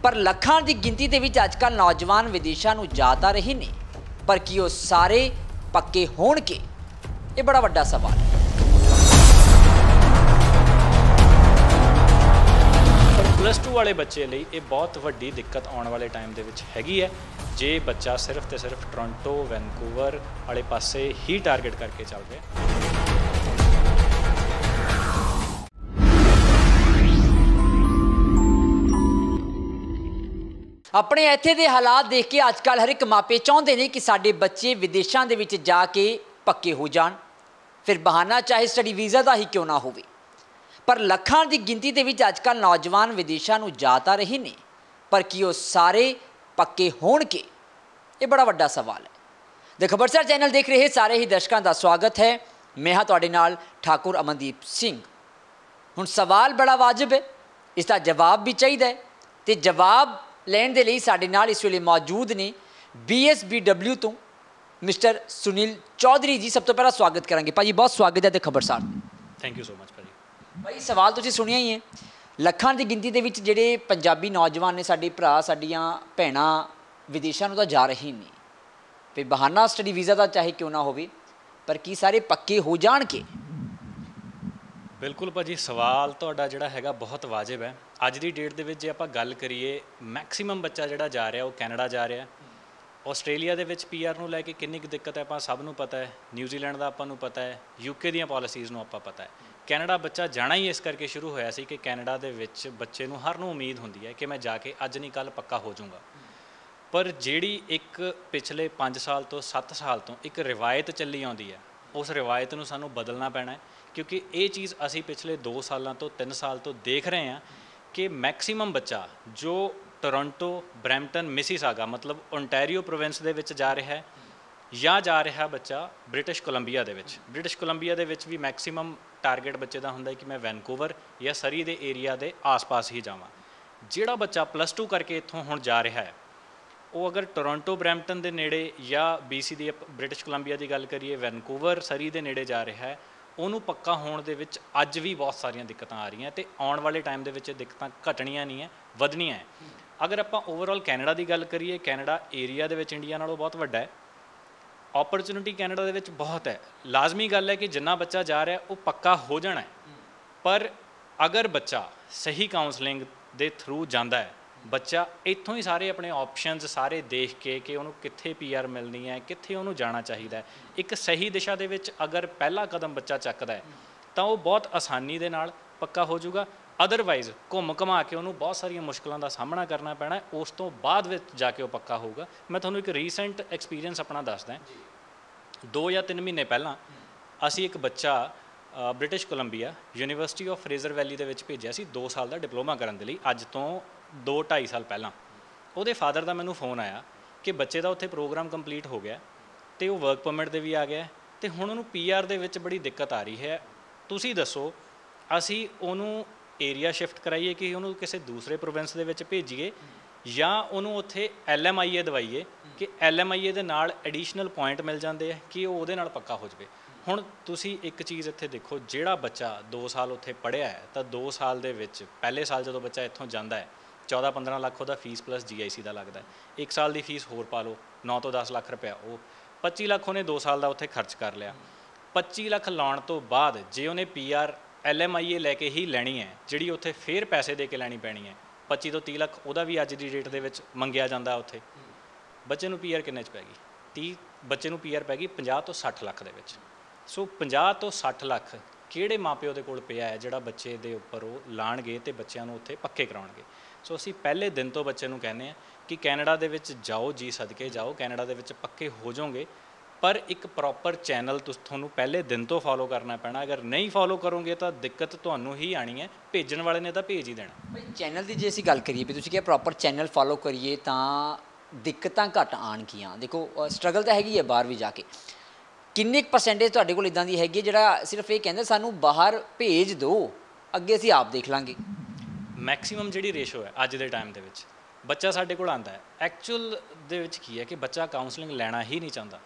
पर ਲੱਖਾਂ ਦੀ ਗਿਣਤੀ ਦੇ ਵਿੱਚ ਅੱਜਕੱਲ ਨੌਜਵਾਨ ਵਿਦੇਸ਼ਾਂ ਨੂੰ ਜਾ ਤਾਂ ਰਹੇ ਨੇ, ਪਰ ਕੀ ਉਹ ਸਾਰੇ ਪੱਕੇ ਹੋਣਗੇ? ਇਹ ਬੜਾ ਵੱਡਾ ਸਵਾਲ ਹੈ। +2 वाले बच्चे ਲਈ ਇਹ ਬਹੁਤ ਵੱਡੀ ਦਿੱਕਤ ਆਉਣ ਵਾਲੇ ਟਾਈਮ ਦੇ ਵਿੱਚ ਹੈਗੀ ਹੈ ਜੇ ਬੱਚਾ ਸਿਰਫ ਤੇ ਸਿਰਫ ਟੋਰਾਂਟੋ ਵੈਨਕੂਵਰ ਵਾਲੇ ਪਾਸੇ ਹੀ ਟਾਰਗੇਟ ਕਰਕੇ ਚੱਲ ਰਿਹਾ। ਆਪਣੇ ਇੱਥੇ ਦੇ ਹਾਲਾਤ ਦੇਖ ਕੇ ਅੱਜਕੱਲ ਹਰ ਇੱਕ ਮਾਪੇ ਚਾਹੁੰਦੇ ਨੇ ਕਿ ਸਾਡੇ ਬੱਚੇ ਵਿਦੇਸ਼ਾਂ ਦੇ ਵਿੱਚ ਜਾ ਕੇ ਪੱਕੇ ਹੋ ਜਾਣ, ਫਿਰ ਬਹਾਨਾ ਚਾਹੇ ਸਟੱਡੀ ਵੀਜ਼ਾ ਦਾ ਹੀ ਕਿਉਂ ਨਾ ਹੋਵੇ। ਪਰ ਲੱਖਾਂ ਦੀ ਗਿਣਤੀ ਦੇ ਵਿੱਚ ਅੱਜਕੱਲ ਨੌਜਵਾਨ ਵਿਦੇਸ਼ਾਂ ਨੂੰ ਜਾ ਤਾਂ ਰਹੇ ਨੇ, ਪਰ ਕੀ ਉਹ ਸਾਰੇ ਪੱਕੇ ਹੋਣਗੇ? ਇਹ ਬੜਾ ਵੱਡਾ ਸਵਾਲ ਹੈ। ਦ ਖਬਰਸਾਰ ਚੈਨਲ ਦੇਖ ਰਹੇ ਸਾਰੇ ਹੀ ਦਰਸ਼ਕਾਂ ਦਾ ਸਵਾਗਤ ਹੈ। ਮੈਂ ਹਾਂ ਤੁਹਾਡੇ ਨਾਲ ਠਾਕੁਰ ਅਮਨਦੀਪ ਸਿੰਘ। ਹੁਣ ਸਵਾਲ ਬੜਾ ਵਾਜਬ ਹੈ, ਇਸ ਦਾ ਜਵਾਬ ਵੀ ਚਾਹੀਦਾ ਹੈ, ਤੇ ਜਵਾਬ ਲੈਣ ਦੇ ਲਈ ਸਾਡੇ ਨਾਲ ਇਸ ਵੇਲੇ ਮੌਜੂਦ ਨੇ BSBW ਤੋਂ ਮਿਸਟਰ ਸੁਨੀਲ ਚੌਧਰੀ ਜੀ। ਸਭ ਤੋਂ ਪਹਿਲਾਂ ਸਵਾਗਤ ਕਰਾਂਗੇ ਭਾਜੀ, ਬਹੁਤ ਸਵਾਗਤ ਹੈ ਦ ਖਬਰਸਾਰ। ਥੈਂਕ ਯੂ ਸੋ ਮਚ ਭਾਜੀ। ਭਾਈ ਸਵਾਲ ਤੁਸੀਂ ਸੁਣਿਆ ਹੀ ਹੈ, ਲੱਖਾਂ ਦੀ ਗਿਣਤੀ ਦੇ ਵਿੱਚ ਜਿਹੜੇ ਪੰਜਾਬੀ ਨੌਜਵਾਨ ਨੇ, ਸਾਡੇ ਭਰਾ ਸਾਡੀਆਂ ਭੈਣਾਂ ਵਿਦੇਸ਼ਾਂ ਨੂੰ ਤਾਂ ਜਾ ਰਹੇ ਨੇ, ਫਿਰ ਬਹਾਨਾ ਸਟੱਡੀ ਵੀਜ਼ਾ ਦਾ ਚਾਹੇ ਕਿਉਂ ਨਾ ਹੋਵੇ, ਪਰ ਕੀ ਸਾਰੇ ਪੱਕੇ ਹੋ ਜਾਣਗੇ? ਬਿਲਕੁਲ ਭਾਜੀ, ਸਵਾਲ ਤੁਹਾਡਾ ਜਿਹੜਾ ਹੈਗਾ ਬਹੁਤ ਵਾਜਿਬ ਹੈ। ਅੱਜ ਦੀ ਡੇਟ ਦੇ ਵਿੱਚ ਜੇ ਆਪਾਂ ਗੱਲ ਕਰੀਏ, ਮੈਕਸੀਮਮ ਬੱਚਾ ਜਿਹੜਾ ਜਾ ਰਿਹਾ ਉਹ ਕੈਨੇਡਾ ਜਾ ਰਿਹਾ। ਆਸਟ੍ਰੇਲੀਆ ਦੇ ਵਿੱਚ PR ਨੂੰ ਲੈ ਕੇ ਕਿੰਨੀ ਕੁ ਦਿੱਕਤ ਹੈ ਆਪਾਂ ਸਭ ਨੂੰ ਪਤਾ ਹੈ, ਨਿਊਜ਼ੀਲੈਂਡ ਦਾ ਆਪਾਂ ਨੂੰ ਪਤਾ ਹੈ, UK ਦੀਆਂ ਪਾਲਿਸੀਜ਼ ਨੂੰ ਆਪਾਂ ਪਤਾ ਹੈ। ਕੈਨੇਡਾ ਬੱਚਾ ਜਾਣਾ ਹੀ ਇਸ ਕਰਕੇ ਸ਼ੁਰੂ ਹੋਇਆ ਸੀ ਕਿ ਕੈਨੇਡਾ ਦੇ ਵਿੱਚ ਬੱਚੇ ਨੂੰ ਹਰ ਨੂੰ ਉਮੀਦ ਹੁੰਦੀ ਹੈ ਕਿ ਮੈਂ ਜਾ ਕੇ ਅੱਜ ਨਹੀਂ ਕੱਲ੍ਹ ਪੱਕਾ ਹੋ ਜਾਊਂਗਾ। ਪਰ ਜਿਹੜੀ ਇੱਕ ਪਿਛਲੇ 5 ਸਾਲ ਤੋਂ 7 ਸਾਲ ਤੋਂ ਇੱਕ ਰਿਵਾਇਤ ਚੱਲੀ ਆਉਂਦੀ ਹੈ, ਉਸ ਰਿਵਾਇਤ ਨੂੰ ਸਾਨੂੰ ਬਦਲਣਾ ਪੈਣਾ ਹੈ, ਕਿਉਂਕਿ ਇਹ ਚੀਜ਼ ਅਸੀਂ ਪਿਛਲੇ 2 ਸਾਲਾਂ ਤੋਂ 3 ਸਾਲ ਤੋਂ ਦੇਖ ਰਹੇ ਹਾਂ ਕਿ ਮੈਕਸੀਮਮ ਬੱਚਾ ਜੋ ਟੋਰਾਂਟੋ, ਬਰੈਂਪਟਨ, ਮਿਸੀਸਾਗਾ ਮਤਲਬ ਓਨਟਾਰੀਓ ਪ੍ਰੋਵਿੰਸ ਦੇ ਵਿੱਚ ਜਾ ਰਿਹਾ ਹੈ, ਜਾਂ ਜਾ ਰਿਹਾ ਬੱਚਾ ਬ੍ਰਿਟਿਸ਼ ਕੋਲੰਬੀਆ ਦੇ ਵਿੱਚ। ਬ੍ਰਿਟਿਸ਼ ਕੋਲੰਬੀਆ ਦੇ ਵਿੱਚ ਵੀ ਮੈਕਸੀਮਮ ਟਾਰਗੇਟ ਬੱਚੇ ਦਾ ਹੁੰਦਾ ਕਿ ਮੈਂ ਵੈਨਕੂਵਰ ਜਾਂ ਸਰੀ ਦੇ ਏਰੀਆ ਦੇ ਆਸ-ਪਾਸ ਹੀ ਜਾਵਾਂ। ਜਿਹੜਾ ਬੱਚਾ +2 ਕਰਕੇ ਇੱਥੋਂ ਹੁਣ ਜਾ ਰਿਹਾ ਹੈ, ਉਹ ਅਗਰ ਟੋਰਾਂਟੋ, ਬਰੈਂਪਟਨ ਦੇ ਨੇੜੇ ਜਾਂ BC ਦੀ ਬ੍ਰਿਟਿਸ਼ ਕੋਲੰਬੀਆ ਦੀ ਗੱਲ ਕਰੀਏ, ਵੈਨਕੂਵਰ, ਸਰੀ ਦੇ ਨੇੜੇ ਜਾ ਰਿਹਾ ਹੈ, ਉਹਨੂੰ ਪੱਕਾ ਹੋਣ ਦੇ ਵਿੱਚ ਅੱਜ ਵੀ ਬਹੁਤ ਸਾਰੀਆਂ ਦਿੱਕਤਾਂ ਆ ਰਹੀਆਂ, ਅਤੇ ਆਉਣ ਵਾਲੇ ਟਾਈਮ ਦੇ ਵਿੱਚ ਇਹ ਦਿੱਕਤਾਂ ਘਟਣੀਆਂ ਨਹੀਂ ਹੈ, ਵਧਣੀਆਂ ਹੈ। ਅਗਰ ਆਪਾਂ ਓਵਰਆਲ ਕੈਨੇਡਾ ਦੀ ਗੱਲ ਕਰੀਏ, ਕੈਨੇਡਾ ਏਰੀਆ ਦੇ ਵਿੱਚ ਇੰਡੀਆ ਨਾਲੋਂ ਬਹੁਤ ਵੱਡਾ ਹੈ। ਓਪਰਚੁਨਿਟੀ ਕੈਨੇਡਾ ਦੇ ਵਿੱਚ ਬਹੁਤ ਹੈ। ਲਾਜ਼ਮੀ ਗੱਲ ਹੈ ਕਿ ਜਿੰਨਾ ਬੱਚਾ ਜਾ ਰਿਹਾ ਉਹ ਪੱਕਾ ਹੋ ਜਾਣਾ ਹੈ, ਪਰ ਅਗਰ ਬੱਚਾ ਸਹੀ ਕਾਉਂਸਲਿੰਗ ਦੇ ਥਰੂ ਜਾਂਦਾ ਹੈ, ਬੱਚਾ ਇੱਥੋਂ ਹੀ ਸਾਰੇ ਆਪਣੇ ਆਪਸ਼ਨਸ ਸਾਰੇ ਦੇਖ ਕੇ ਕਿ ਉਹਨੂੰ ਕਿੱਥੇ PR ਮਿਲਣੀ ਹੈ, ਕਿੱਥੇ ਉਹਨੂੰ ਜਾਣਾ ਚਾਹੀਦਾ ਹੈ, ਇੱਕ ਸਹੀ ਦਿਸ਼ਾ ਦੇ ਵਿੱਚ ਅਗਰ ਪਹਿਲਾ ਕਦਮ ਬੱਚਾ ਚੱਕਦਾ ਹੈ ਤਾਂ ਉਹ ਬਹੁਤ ਆਸਾਨੀ ਦੇ ਨਾਲ ਪੱਕਾ ਹੋ ਜਾਊਗਾ। ਅਦਰਵਾਈਜ਼ ਘੁੰਮ ਘੁਮਾ ਕੇ ਉਹਨੂੰ ਬਹੁਤ ਸਾਰੀਆਂ ਮੁਸ਼ਕਲਾਂ ਦਾ ਸਾਹਮਣਾ ਕਰਨਾ ਪੈਣਾ, ਉਸ ਤੋਂ ਬਾਅਦ ਵਿੱਚ ਜਾ ਕੇ ਉਹ ਪੱਕਾ ਹੋਊਗਾ। ਮੈਂ ਤੁਹਾਨੂੰ ਇੱਕ ਰੀਸੈਂਟ ਐਕਸਪੀਰੀਅੰਸ ਆਪਣਾ ਦੱਸਦਾ। 2 ਜਾਂ 3 ਮਹੀਨੇ ਪਹਿਲਾਂ ਅਸੀਂ ਇੱਕ ਬੱਚਾ British Columbia university of Fraser valley ਦੇ ਵਿੱਚ ਭੇਜਿਆ ਸੀ 2 ਸਾਲ ਦਾ ਡਿਪਲੋਮਾ ਕਰਨ ਦੇ ਲਈ। ਅੱਜ ਤੋਂ 2-2.5 ਸਾਲ ਪਹਿਲਾਂ ਉਹਦੇ ਫਾਦਰ ਦਾ ਮੈਨੂੰ ਫੋਨ ਆਇਆ ਕਿ ਬੱਚੇ ਦਾ ਉੱਥੇ ਪ੍ਰੋਗਰਾਮ ਕੰਪਲੀਟ ਹੋ ਗਿਆ ਅਤੇ ਉਹ ਵਰਕ ਪਰਮਿਟ 'ਤੇ ਵੀ ਆ ਗਿਆ, ਅਤੇ ਹੁਣ ਉਹਨੂੰ PR ਦੇ ਵਿੱਚ ਬੜੀ ਦਿੱਕਤ ਆ ਰਹੀ ਹੈ। ਤੁਸੀਂ ਦੱਸੋ ਅਸੀਂ ਉਹਨੂੰ ਏਰੀਆ ਸ਼ਿਫਟ ਕਰਾਈਏ ਕਿ ਉਹਨੂੰ ਕਿਸੇ ਦੂਸਰੇ ਪ੍ਰੋਵਿੰਸ ਦੇ ਵਿੱਚ ਭੇਜੀਏ, ਜਾਂ ਉਹਨੂੰ ਉੱਥੇ LMIA ਦਵਾਈਏ ਕਿ LMIA ਦੇ ਨਾਲ ਐਡੀਸ਼ਨਲ ਪੁਆਇੰਟ ਮਿਲ ਜਾਂਦੇ ਆ ਕਿ ਉਹ ਉਹਦੇ ਨਾਲ ਪੱਕਾ ਹੋ ਜਾਵੇ। ਹੁਣ ਤੁਸੀਂ ਇੱਕ ਚੀਜ਼ ਇੱਥੇ ਦੇਖੋ, ਜਿਹੜਾ ਬੱਚਾ 2 ਸਾਲ ਉੱਥੇ ਪੜ੍ਹਿਆ ਹੈ ਤਾਂ 2 ਸਾਲ ਦੇ ਵਿੱਚ ਪਹਿਲੇ ਸਾਲ ਜਦੋਂ ਬੱਚਾ ਇੱਥੋਂ ਜਾਂਦਾ ਹੈ 14-15 ਲੱਖ ਉਹਦਾ ਫੀਸ ਪਲੱਸ GIC ਦਾ ਲੱਗਦਾ ਹੈ। 1 ਸਾਲ ਦੀ ਫੀਸ ਹੋਰ ਪਾ ਲਓ, 9 ਤੋਂ 10 ਲੱਖ ਰੁਪਇਆ, ਉਹ 25 ਲੱਖ ਉਹਨੇ 2 ਸਾਲ ਦਾ ਉੱਥੇ ਖਰਚ ਕਰ ਲਿਆ। 25 ਲੱਖ ਲਾਉਣ ਤੋਂ ਬਾਅਦ ਜੇ ਉਹਨੇ PR LMIA ਲੈ ਕੇ ਹੀ ਲੈਣੀ ਹੈ, ਜਿਹੜੀ ਉੱਥੇ ਫਿਰ ਪੈਸੇ ਦੇ ਕੇ ਲੈਣੀ ਪੈਣੀ ਹੈ, 25 ਤੋਂ 30 ਲੱਖ ਉਹਦਾ ਵੀ ਅੱਜ ਦੀ ਡੇਟ ਦੇ ਵਿੱਚ ਮੰਗਿਆ ਜਾਂਦਾ ਉੱਥੇ। ਬੱਚੇ ਨੂੰ PR ਕਿੰਨੇ 'ਚ ਪੈ ਗਈ? ਬੱਚੇ ਨੂੰ PR ਪੈ ਗਈ 50 ਤੋਂ 60 ਲੱਖ ਦੇ ਵਿੱਚ। ਸੋ 50 ਤੋਂ 60 ਲੱਖ ਕਿਹੜੇ ਮਾਪਿਓ ਦੇ ਕੋਲ ਪਿਆ ਹੈ ਜਿਹੜਾ ਬੱਚੇ ਦੇ ਉੱਪਰ ਉਹ ਲਾਣਗੇ ਅਤੇ ਬੱਚਿਆਂ ਨੂੰ ਉੱਥੇ ਪੱਕੇ ਕਰਾਉਣਗੇ? ਸੋ ਅਸੀਂ ਪਹਿਲੇ ਦਿਨ ਤੋਂ ਬੱਚੇ ਨੂੰ ਕਹਿੰਦੇ ਹਾਂ ਕਿ ਕੈਨੇਡਾ ਦੇ ਵਿੱਚ ਜਾਓ, ਜੀ ਸਦਕੇ ਜਾਓ, ਕੈਨੇਡਾ ਦੇ ਵਿੱਚ ਪੱਕੇ ਹੋ ਜਾਓਗੇ, ਪਰ ਇੱਕ ਪ੍ਰੋਪਰ ਚੈਨਲ ਤੁਹਾਨੂੰ ਪਹਿਲੇ ਦਿਨ ਤੋਂ ਫੋਲੋ ਕਰਨਾ ਪੈਣਾ। ਅਗਰ ਨਹੀਂ ਫੋਲੋ ਕਰੋਗੇ ਤਾਂ ਦਿੱਕਤ ਤੁਹਾਨੂੰ ਹੀ ਆਣੀ ਹੈ, ਭੇਜਣ ਵਾਲੇ ਨੇ ਤਾਂ ਭੇਜ ਹੀ ਦੇਣਾ। ਭਾਈ ਚੈਨਲ ਦੀ ਜੇ ਅਸੀਂ ਗੱਲ ਕਰੀਏ ਵੀ ਤੁਸੀਂ ਕਿਹਾ ਪ੍ਰੋਪਰ ਚੈਨਲ ਫੋਲੋ ਕਰੀਏ ਤਾਂ ਦਿੱਕਤਾਂ ਘੱਟ ਆਉਣਗੀਆਂ। ਦੇਖੋ ਸਟਰਗਲ ਤਾਂ ਹੈਗੀ ਹੈ ਬਾਹਰ ਵੀ ਜਾ ਕੇ। ਕਿੰਨੀ ਕੁ % ਤੁਹਾਡੇ ਕੋਲ ਇੱਦਾਂ ਦੀ ਹੈਗੀ ਹੈ ਜਿਹੜਾ ਸਿਰਫ ਇਹ ਕਹਿੰਦਾ ਸਾਨੂੰ ਬਾਹਰ ਭੇਜ ਦਿਓ, ਅੱਗੇ ਅਸੀਂ ਆਪ ਦੇਖ ਲਾਂਗੇ? ਮੈਕਸੀਮਮ ਜਿਹੜੀ ਰੇਸ਼ੋ ਹੈ ਅੱਜ ਦੇ ਟਾਈਮ ਦੇ ਵਿੱਚ, ਬੱਚਾ ਸਾਡੇ ਕੋਲ ਆਉਂਦਾ ਹੈ, ਐਕਚੁਅਲ ਦੇ ਵਿੱਚ ਕੀ ਹੈ ਕਿ ਬੱਚਾ ਕਾਉਂਸਲਿੰਗ ਲੈਣਾ ਹੀ ਨਹੀਂ ਚਾਹੁੰਦਾ।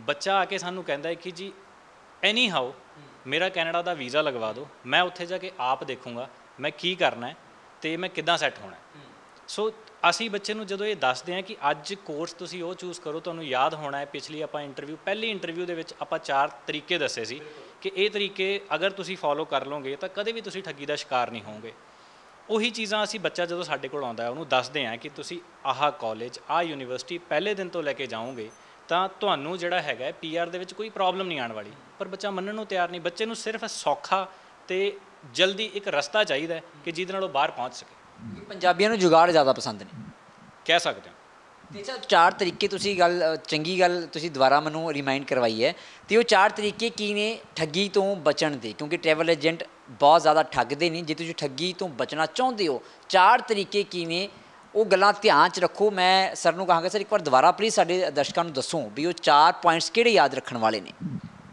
ਬੱਚਾ ਆ ਕੇ ਸਾਨੂੰ ਕਹਿੰਦਾ ਹੈ ਕਿ ਜੀ ਐਨੀ ਹਾਊ ਮੇਰਾ ਕੈਨੇਡਾ ਦਾ ਵੀਜ਼ਾ ਲਗਵਾ ਦਿਓ, ਮੈਂ ਉੱਥੇ ਜਾ ਕੇ ਆਪ ਦੇਖੂੰਗਾ ਮੈਂ ਕੀ ਕਰਨਾ ਹੈ ਅਤੇ ਮੈਂ ਕਿੱਦਾਂ ਸੈੱਟ ਹੋਣਾ। ਸੋ ਅਸੀਂ ਬੱਚੇ ਨੂੰ ਜਦੋਂ ਇਹ ਦੱਸਦੇ ਹਾਂ ਕਿ ਅੱਜ ਕੋਰਸ ਤੁਸੀਂ ਉਹ ਚੂਜ਼ ਕਰੋ, ਤੁਹਾਨੂੰ ਯਾਦ ਹੋਣਾ ਹੈ ਪਿਛਲੀ ਆਪਾਂ ਪਹਿਲੀ ਇੰਟਰਵਿਊ ਦੇ ਵਿੱਚ ਆਪਾਂ 4 ਤਰੀਕੇ ਦੱਸੇ ਸੀ ਕਿ ਇਹ ਤਰੀਕੇ ਅਗਰ ਤੁਸੀਂ ਫੋਲੋ ਕਰ ਲਓਗੇ ਤਾਂ ਕਦੇ ਵੀ ਤੁਸੀਂ ਠੱਗੀ ਦਾ ਸ਼ਿਕਾਰ ਨਹੀਂ ਹੋਵੋਗੇ। ਉਹੀ ਚੀਜ਼ਾਂ ਅਸੀਂ ਬੱਚਾ ਜਦੋਂ ਸਾਡੇ ਕੋਲ ਆਉਂਦਾ ਉਹਨੂੰ ਦੱਸਦੇ ਹਾਂ ਕਿ ਤੁਸੀਂ ਆਹ ਕਾਲਜ ਆਹ ਯੂਨੀਵਰਸਿਟੀ ਪਹਿਲੇ ਦਿਨ ਤੋਂ ਲੈ ਕੇ ਜਾਓਗੇ ਤਾਂ ਤੁਹਾਨੂੰ ਜਿਹੜਾ ਹੈਗਾ PR ਦੇ ਵਿੱਚ ਕੋਈ ਪ੍ਰੋਬਲਮ ਨਹੀਂ ਆਉਣ ਵਾਲੀ। ਪਰ ਬੱਚਾ ਮੰਨਣ ਨੂੰ ਤਿਆਰ ਨਹੀਂ। ਬੱਚੇ ਨੂੰ ਸਿਰਫ ਸੌਖਾ ਤੇ ਜਲਦੀ ਇੱਕ ਰਸਤਾ ਚਾਹੀਦਾ ਕਿ ਜਿਹਦੇ ਨਾਲ ਉਹ ਬਾਹਰ ਪਹੁੰਚ ਸਕੇ। ਪੰਜਾਬੀਆਂ ਨੂੰ ਜੁਗਾੜ ਜ਼ਿਆਦਾ ਪਸੰਦ ਨੇ, ਕਹਿ ਸਕਦੇ ਹੋ। ਤੇ ਸਰ 4 ਤਰੀਕੇ ਤੁਸੀਂ ਚੰਗੀ ਗੱਲ ਤੁਸੀਂ ਦੁਬਾਰਾ ਮੈਨੂੰ ਰਿਮਾਈਂਡ ਕਰਵਾਈ ਹੈ। ਤੇ ਉਹ 4 ਤਰੀਕੇ ਕੀ ਨੇ ਠੱਗੀ ਤੋਂ ਬਚਣ ਦੇ? ਕਿਉਂਕਿ ਟਰੈਵਲ ਏਜੰਟ ਬਹੁਤ ਜ਼ਿਆਦਾ ਠੱਗਦੇ ਨੇ। ਜੇ ਤੁਸੀਂ ਠੱਗੀ ਤੋਂ ਬਚਣਾ ਚਾਹੁੰਦੇ ਹੋ 4 ਤਰੀਕੇ ਕੀ ਨੇ ਉਹ ਗੱਲਾਂ ਧਿਆਨ 'ਚ ਰੱਖੋ। ਮੈਂ ਸਰ ਨੂੰ ਕਹਾਂਗਾ ਸਰ ਇੱਕ ਵਾਰ ਦੁਬਾਰਾ ਪਲੀਜ਼ ਸਾਡੇ ਦਰਸ਼ਕਾਂ ਨੂੰ ਦੱਸੋ ਵੀ ਉਹ 4 ਪੁਆਇੰਟਸ ਕਿਹੜੇ ਯਾਦ ਰੱਖਣ ਵਾਲੇ ਨੇ।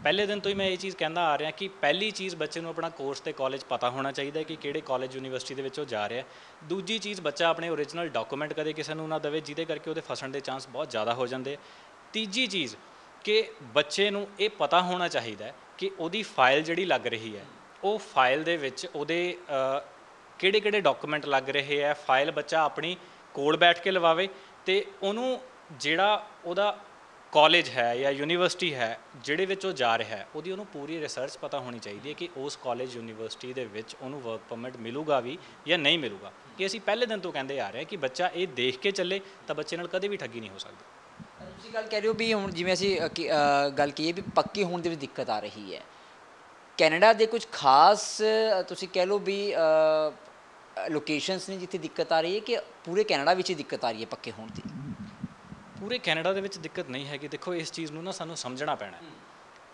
ਪਹਿਲੇ ਦਿਨ ਤੋਂ ਹੀ ਮੈਂ ਇਹ ਚੀਜ਼ ਕਹਿੰਦਾ ਆ ਰਿਹਾ ਕਿ ਪਹਿਲੀ ਚੀਜ਼ ਬੱਚੇ ਨੂੰ ਆਪਣਾ ਕੋਰਸ ਤੇ ਕਾਲਜ ਪਤਾ ਹੋਣਾ ਚਾਹੀਦਾ ਕਿ ਕਿਹੜੇ ਕਾਲਜ ਯੂਨੀਵਰਸਿਟੀ ਦੇ ਵਿੱਚ ਉਹ ਜਾ ਰਿਹਾ। ਦੂਜੀ ਚੀਜ਼ ਬੱਚਾ ਆਪਣੇ ਓਰੀਜਨਲ ਡਾਕੂਮੈਂਟ ਕਦੇ ਕਿਸੇ ਨੂੰ ਨਾ ਦੇਵੇ ਜਿਹਦੇ ਕਰਕੇ ਉਹਦੇ ਫਸਣ ਦੇ ਚਾਂਸ ਬਹੁਤ ਜ਼ਿਆਦਾ ਹੋ ਜਾਂਦੇ। ਤੀਜੀ ਚੀਜ਼ ਕਿ ਬੱਚੇ ਨੂੰ ਇਹ ਪਤਾ ਹੋਣਾ ਚਾਹੀਦਾ ਕਿ ਉਹਦੀ ਫਾਈਲ ਜਿਹੜੀ ਲੱਗ ਰਹੀ ਹੈ ਉਹ ਫਾਈਲ ਦੇ ਵਿੱਚ ਉਹਦੇ ਕਿਹੜੇ ਕਿਹੜੇ ਡਾਕੂਮੈਂਟ ਲੱਗ ਰਹੇ ਹੈ। ਫਾਈਲ ਬੱਚਾ ਆਪਣੀ ਕੋਲ ਬੈਠ ਕੇ ਲਵਾਵੇ ਤੇ ਉਹਨੂੰ ਜਿਹੜਾ ਉਹਦਾ ਕਾਲਜ ਹੈ ਜਾਂ ਯੂਨੀਵਰਸਿਟੀ ਹੈ ਜਿਹੜੇ ਵਿੱਚ ਉਹ ਜਾ ਰਿਹਾ ਹੈ ਉਹਦੀ ਉਹਨੂੰ ਪੂਰੀ ਰਿਸਰਚ ਪਤਾ ਹੋਣੀ ਚਾਹੀਦੀ ਹੈ ਕਿ ਉਸ ਕਾਲਜ ਯੂਨੀਵਰਸਿਟੀ ਦੇ ਵਿੱਚ ਉਹਨੂੰ ਵਰਕ ਪਰਮਿਟ ਮਿਲੂਗਾ ਵੀ ਜਾਂ ਨਹੀਂ ਮਿਲੂਗਾ। ਕਿ ਅਸੀਂ ਪਹਿਲੇ ਦਿਨ ਤੋਂ ਕਹਿੰਦੇ ਆ ਰਹੇ ਕਿ ਬੱਚਾ ਇਹ ਦੇਖ ਕੇ ਚੱਲੇ ਤਾਂ ਬੱਚੇ ਨਾਲ ਕਦੇ ਵੀ ਠੱਗੀ ਨਹੀਂ ਹੋ ਸਕਦੀ। ਤੁਸੀਂ ਗੱਲ ਕਹਿ ਰਹੇ ਹੋ ਵੀ ਹੁਣ ਜਿਵੇਂ ਅਸੀਂ ਗੱਲ ਕਹੀਏ ਵੀ ਪੱਕੇ ਹੋਣ ਦੇ ਵਿੱਚ ਦਿੱਕਤ ਆ ਰਹੀ ਹੈ। ਕੈਨੇਡਾ ਦੇ ਕੁਝ ਖਾਸ ਤੁਸੀਂ ਕਹਿ ਲਓ ਵੀ ਲੋਕੇਸ਼ਨਸ ਨੇ ਜਿੱਥੇ ਦਿੱਕਤ ਆ ਰਹੀ ਹੈ ਕਿ ਪੂਰੇ ਕੈਨੇਡਾ ਵਿੱਚ ਹੀ ਦਿੱਕਤ ਆ ਰਹੀ ਹੈ ਪੱਕੇ ਹੋਣ ਦੀ? ਪੂਰੇ ਕੈਨੇਡਾ ਦੇ ਵਿੱਚ ਦਿੱਕਤ ਨਹੀਂ ਹੈਗੀ। ਦੇਖੋ ਇਸ ਚੀਜ਼ ਨੂੰ ਨਾ ਸਾਨੂੰ ਸਮਝਣਾ ਪੈਣਾ।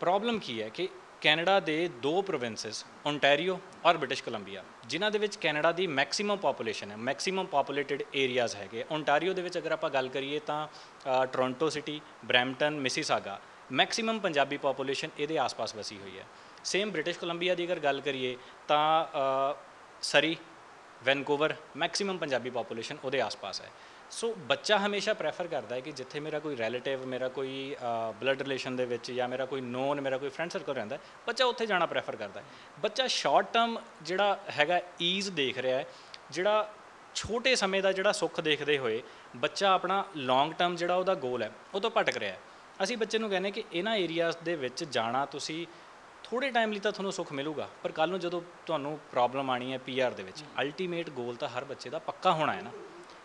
ਪ੍ਰੋਬਲਮ ਕੀ ਹੈ ਕਿ ਕੈਨੇਡਾ ਦੇ 2 ਪ੍ਰੋਵਿੰਸਸ ਓਨਟਾਰੀਓ ਔਰ ਬ੍ਰਿਟਿਸ਼ ਕੋਲੰਬੀਆ ਜਿਨ੍ਹਾਂ ਦੇ ਵਿੱਚ ਕੈਨੇਡਾ ਦੀ ਮੈਕਸਿਮਮ ਪਾਪੂਲੇਸ਼ਨ ਹੈ, ਮੈਕਸਿਮਮ ਪਾਪੂਲੇਟਿਡ ਏਰੀਆਜ਼ ਹੈਗੇ। ਓਨਟਾਰੀਓ ਦੇ ਵਿੱਚ ਅਗਰ ਆਪਾਂ ਗੱਲ ਕਰੀਏ ਤਾਂ Toronto city, Brampton, Mississauga maximum Punjabi population ਇਹਦੇ ਆਸ-ਪਾਸ ਵਸੀ ਹੋਈ ਹੈ। ਸੇਮ ਬ੍ਰਿਟਿਸ਼ ਕੋਲੰਬੀਆ ਦੀ ਅਗਰ ਗੱਲ ਕਰੀਏ ਤਾਂ ਸਰੀ, ਵੈਨਕੂਵਰ ਮੈਕਸਿਮਮ ਪੰਜਾਬੀ ਪਾਪੂਲੇਸ਼ਨ ਉਹਦੇ ਆਸ-ਪਾਸ ਹੈ। ਸੋ ਬੱਚਾ ਹਮੇਸ਼ਾ ਪ੍ਰੈਫਰ ਕਰਦਾ ਹੈ ਕਿ ਜਿੱਥੇ ਮੇਰਾ ਕੋਈ ਰਿਲੇਟਿਵ, ਮੇਰਾ ਕੋਈ ਬਲੱਡ ਰਿਲੇਸ਼ਨ ਦੇ ਵਿੱਚ ਜਾਂ ਮੇਰਾ ਕੋਈ ਨੋਨ, ਮੇਰਾ ਕੋਈ ਫਰੈਂਡ ਸਰਕਲ ਰਹਿੰਦਾ ਬੱਚਾ ਉੱਥੇ ਜਾਣਾ ਪ੍ਰੈਫਰ ਕਰਦਾ ਹੈ। ਬੱਚਾ ਸ਼ਾਰਟ ਟਰਮ ਜਿਹੜਾ ਹੈਗਾ ਈਜ਼ ਦੇਖ ਰਿਹਾ ਹੈ, ਜਿਹੜਾ ਛੋਟੇ ਸਮੇਂ ਦਾ ਜਿਹੜਾ ਸੁੱਖ ਦੇਖਦੇ ਹੋਏ ਬੱਚਾ ਆਪਣਾ ਲੌਂਗ ਟਰਮ ਜਿਹੜਾ ਉਹਦਾ ਗੋਲ ਹੈ ਉਹ ਤੋਂ ਭਟਕ ਰਿਹਾ ਹੈ। ਅਸੀਂ ਬੱਚੇ ਨੂੰ ਕਹਿੰਦੇ ਕਿ ਇਹਨਾਂ ਏਰੀਆਜ਼ ਦੇ ਵਿੱਚ ਜਾਣਾ ਤੁਸੀਂ ਥੋੜ੍ਹੇ ਟਾਈਮ ਲਈ ਤਾਂ ਤੁਹਾਨੂੰ ਸੁੱਖ ਮਿਲੂਗਾ ਪਰ ਕੱਲ੍ਹ ਨੂੰ ਜਦੋਂ ਤੁਹਾਨੂੰ ਪ੍ਰੋਬਲਮ ਆਉਣੀ ਹੈ PR ਦੇ ਵਿੱਚ ਅਲਟੀਮੇਟ ਗੋਲ ਤਾਂ ਹਰ ਬੱਚੇ ਦਾ ਪੱਕਾ ਹੋਣਾ ਹੈ ਨਾ।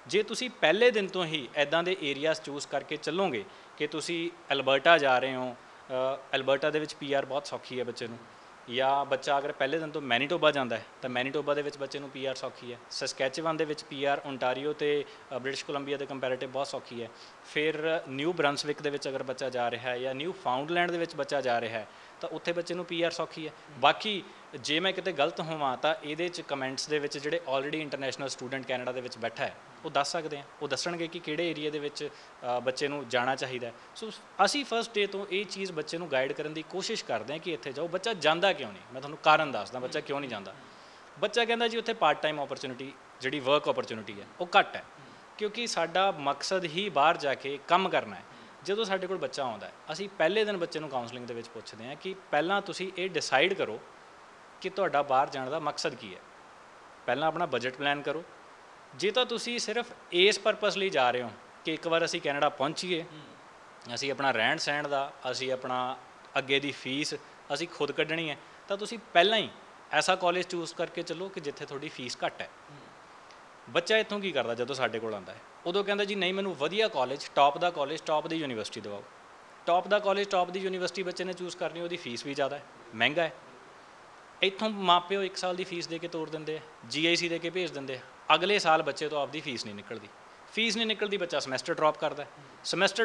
ਜੇ ਤੁਸੀਂ ਪਹਿਲੇ ਦਿਨ ਤੋਂ ਹੀ ਇੱਦਾਂ ਦੇ ਏਰੀਆਜ਼ ਚੂਜ਼ ਕਰਕੇ ਚੱਲੋਗੇ ਕਿ ਤੁਸੀਂ ਅਲਬਰਟਾ ਜਾ ਰਹੇ ਹੋ, ਅਲਬਰਟਾ ਦੇ ਵਿੱਚ PR ਬਹੁਤ ਸੌਖੀ ਹੈ ਬੱਚੇ ਨੂੰ, ਜਾਂ ਬੱਚਾ ਅਗਰ ਪਹਿਲੇ ਦਿਨ ਤੋਂ ਮੈਨੀਟੋਬਾ ਜਾਂਦਾ ਹੈ ਤਾਂ ਮੈਨੀਟੋਬਾ ਦੇ ਵਿੱਚ ਬੱਚੇ ਨੂੰ PR ਸੌਖੀ ਹੈ। ਸਸਕੈਚੇਵਨ ਦੇ ਵਿੱਚ PR ਓਨਟਾਰੀਓ ਤੇ ਬ੍ਰਿਟਿਸ਼ ਕੋਲੰਬੀਆ ਦੇ ਕੰਪੈਰੇਟਿਵ ਬਹੁਤ ਸੌਖੀ ਹੈ। ਫਿਰ ਨਿਊ ਬ੍ਰੰਸਵਿਕ ਦੇ ਵਿੱਚ ਅਗਰ ਬੱਚਾ ਜਾ ਰਿਹਾ ਹੈ ਜਾਂ ਨਿਊ ਫਾਊਂਡਲੈਂਡ ਦੇ ਵਿੱਚ ਬੱਚਾ ਜਾ ਰਿਹਾ ਹੈ ਤਾਂ ਉੱਥੇ ਬੱਚੇ ਨੂੰ PR ਸੌਖੀ ਹੈ। ਬਾਕੀ ਜੇ ਮੈਂ ਕਿਤੇ ਗਲਤ ਹੋਵਾਂ ਤਾਂ ਇਹਦੇ 'ਚ ਕਮੈਂਟਸ ਦੇ ਵਿੱਚ ਜਿਹੜੇ ਆਲਰੇਡੀ ਇੰਟਰਨੈਸ਼ਨਲ ਸਟੂਡੈਂਟ ਕੈਨੇਡਾ ਦੇ ਵਿੱਚ ਬੈਠਾ ਹੈ ਉਹ ਦੱਸ ਸਕਦੇ ਆ, ਉਹ ਦੱਸਣਗੇ ਕਿ ਕਿਹੜੇ ਏਰੀਆ ਦੇ ਵਿੱਚ ਬੱਚੇ ਨੂੰ ਜਾਣਾ ਚਾਹੀਦਾ। ਸੋ ਅਸੀਂ ਫਸਟ ਡੇ ਤੋਂ ਇਹ ਚੀਜ਼ ਬੱਚੇ ਨੂੰ ਗਾਈਡ ਕਰਨ ਦੀ ਕੋਸ਼ਿਸ਼ ਕਰਦੇ ਹਾਂ ਕਿ ਇੱਥੇ ਜਾਓ। ਬੱਚਾ ਜਾਂਦਾ ਕਿਉਂ ਨਹੀਂ, ਮੈਂ ਤੁਹਾਨੂੰ ਕਾਰਨ ਦੱਸਦਾ ਬੱਚਾ ਕਿਉਂ ਨਹੀਂ ਜਾਂਦਾ। ਬੱਚਾ ਕਹਿੰਦਾ ਜੀ ਉੱਥੇ ਪਾਰਟ ਟਾਈਮ ਓਪਰਚੁਨਿਟੀ ਜਿਹੜੀ ਵਰਕ ਓਪਰਚੁਨਿਟੀ ਹੈ ਉਹ ਘੱਟ ਹੈ, ਕਿਉਂਕਿ ਸਾਡਾ ਮਕਸਦ ਹੀ ਬਾਹਰ ਜਾ ਕੇ ਕੰਮ ਕਰਨਾ ਹੈ। ਜਦੋਂ ਸਾਡੇ ਕੋਲ ਬੱਚਾ ਆਉਂਦਾ ਹੈ ਅਸੀਂ ਪਹਿਲੇ ਦਿਨ ਬੱਚੇ ਨੂੰ ਕਾਉਂਸਲਿੰਗ ਦੇ ਵਿੱਚ ਪੁੱਛਦੇ ਹਾਂ ਕਿ ਪਹਿਲਾਂ ਤੁਸੀਂ ਇਹ ਡਿਸਾਈਡ ਕਰੋ ਕਿ ਤੁਹਾਡਾ ਬਾਹਰ ਜਾਣ ਦਾ ਮਕਸਦ ਕੀ ਹੈ। ਪਹਿਲਾਂ ਆਪਣਾ ਬਜਟ ਪਲਾਨ ਕਰੋ। ਜੇ ਤਾਂ ਤੁਸੀਂ ਸਿਰਫ ਇਸ ਪਰਪਸ ਲਈ ਜਾ ਰਹੇ ਹੋ ਕਿ ਇੱਕ ਵਾਰ ਅਸੀਂ ਕੈਨੇਡਾ ਪਹੁੰਚੀਏ, ਅਸੀਂ ਆਪਣਾ ਰਹਿਣ ਸਹਿਣ ਦਾ, ਅਸੀਂ ਆਪਣਾ ਅੱਗੇ ਦੀ ਫੀਸ ਅਸੀਂ ਖੁਦ ਕੱਢਣੀ ਹੈ, ਤਾਂ ਤੁਸੀਂ ਪਹਿਲਾਂ ਹੀ ਐਸਾ ਕਾਲਜ ਚੂਜ਼ ਕਰਕੇ ਚੱਲੋ ਕਿ ਜਿੱਥੇ ਤੁਹਾਡੀ ਫੀਸ ਘੱਟ ਹੈ। ਬੱਚਾ ਇੱਥੋਂ ਕੀ ਕਰਦਾ ਜਦੋਂ ਸਾਡੇ ਕੋਲ ਆਉਂਦਾ ਹੈ ਉਦੋਂ ਕਹਿੰਦਾ ਜੀ ਨਹੀਂ ਮੈਨੂੰ ਵਧੀਆ ਕਾਲਜ, ਟੌਪ ਦਾ ਕਾਲਜ, ਟੌਪ ਦੀ ਯੂਨੀਵਰਸਿਟੀ ਦਿਵਾਓ। ਟੌਪ ਦਾ ਕਾਲਜ, ਟੌਪ ਦੀ ਯੂਨੀਵਰਸਿਟੀ ਬੱਚੇ ਨੇ ਚੂਜ਼ ਕਰਨੀ, ਉਹਦੀ ਫੀਸ ਵੀ ਜ਼ਿਆਦਾ ਹੈ, ਮਹਿੰਗਾ ਹੈ। ਇੱਥੋਂ ਮਾਪਿਓ 1 ਸਾਲ ਦੀ ਫੀਸ ਦੇ ਕੇ ਤੋੜ ਦਿੰਦੇ ਆ, GIC ਦੇ ਕੇ ਭੇਜ ਦਿੰਦੇ ਆ। ਅਗਲੇ ਸਾਲ ਬੱਚੇ ਤੋਂ ਆਪਦੀ ਫੀਸ ਨਹੀਂ ਨਿਕਲਦੀ, ਬੱਚਾ ਸਮੈਸਟਰ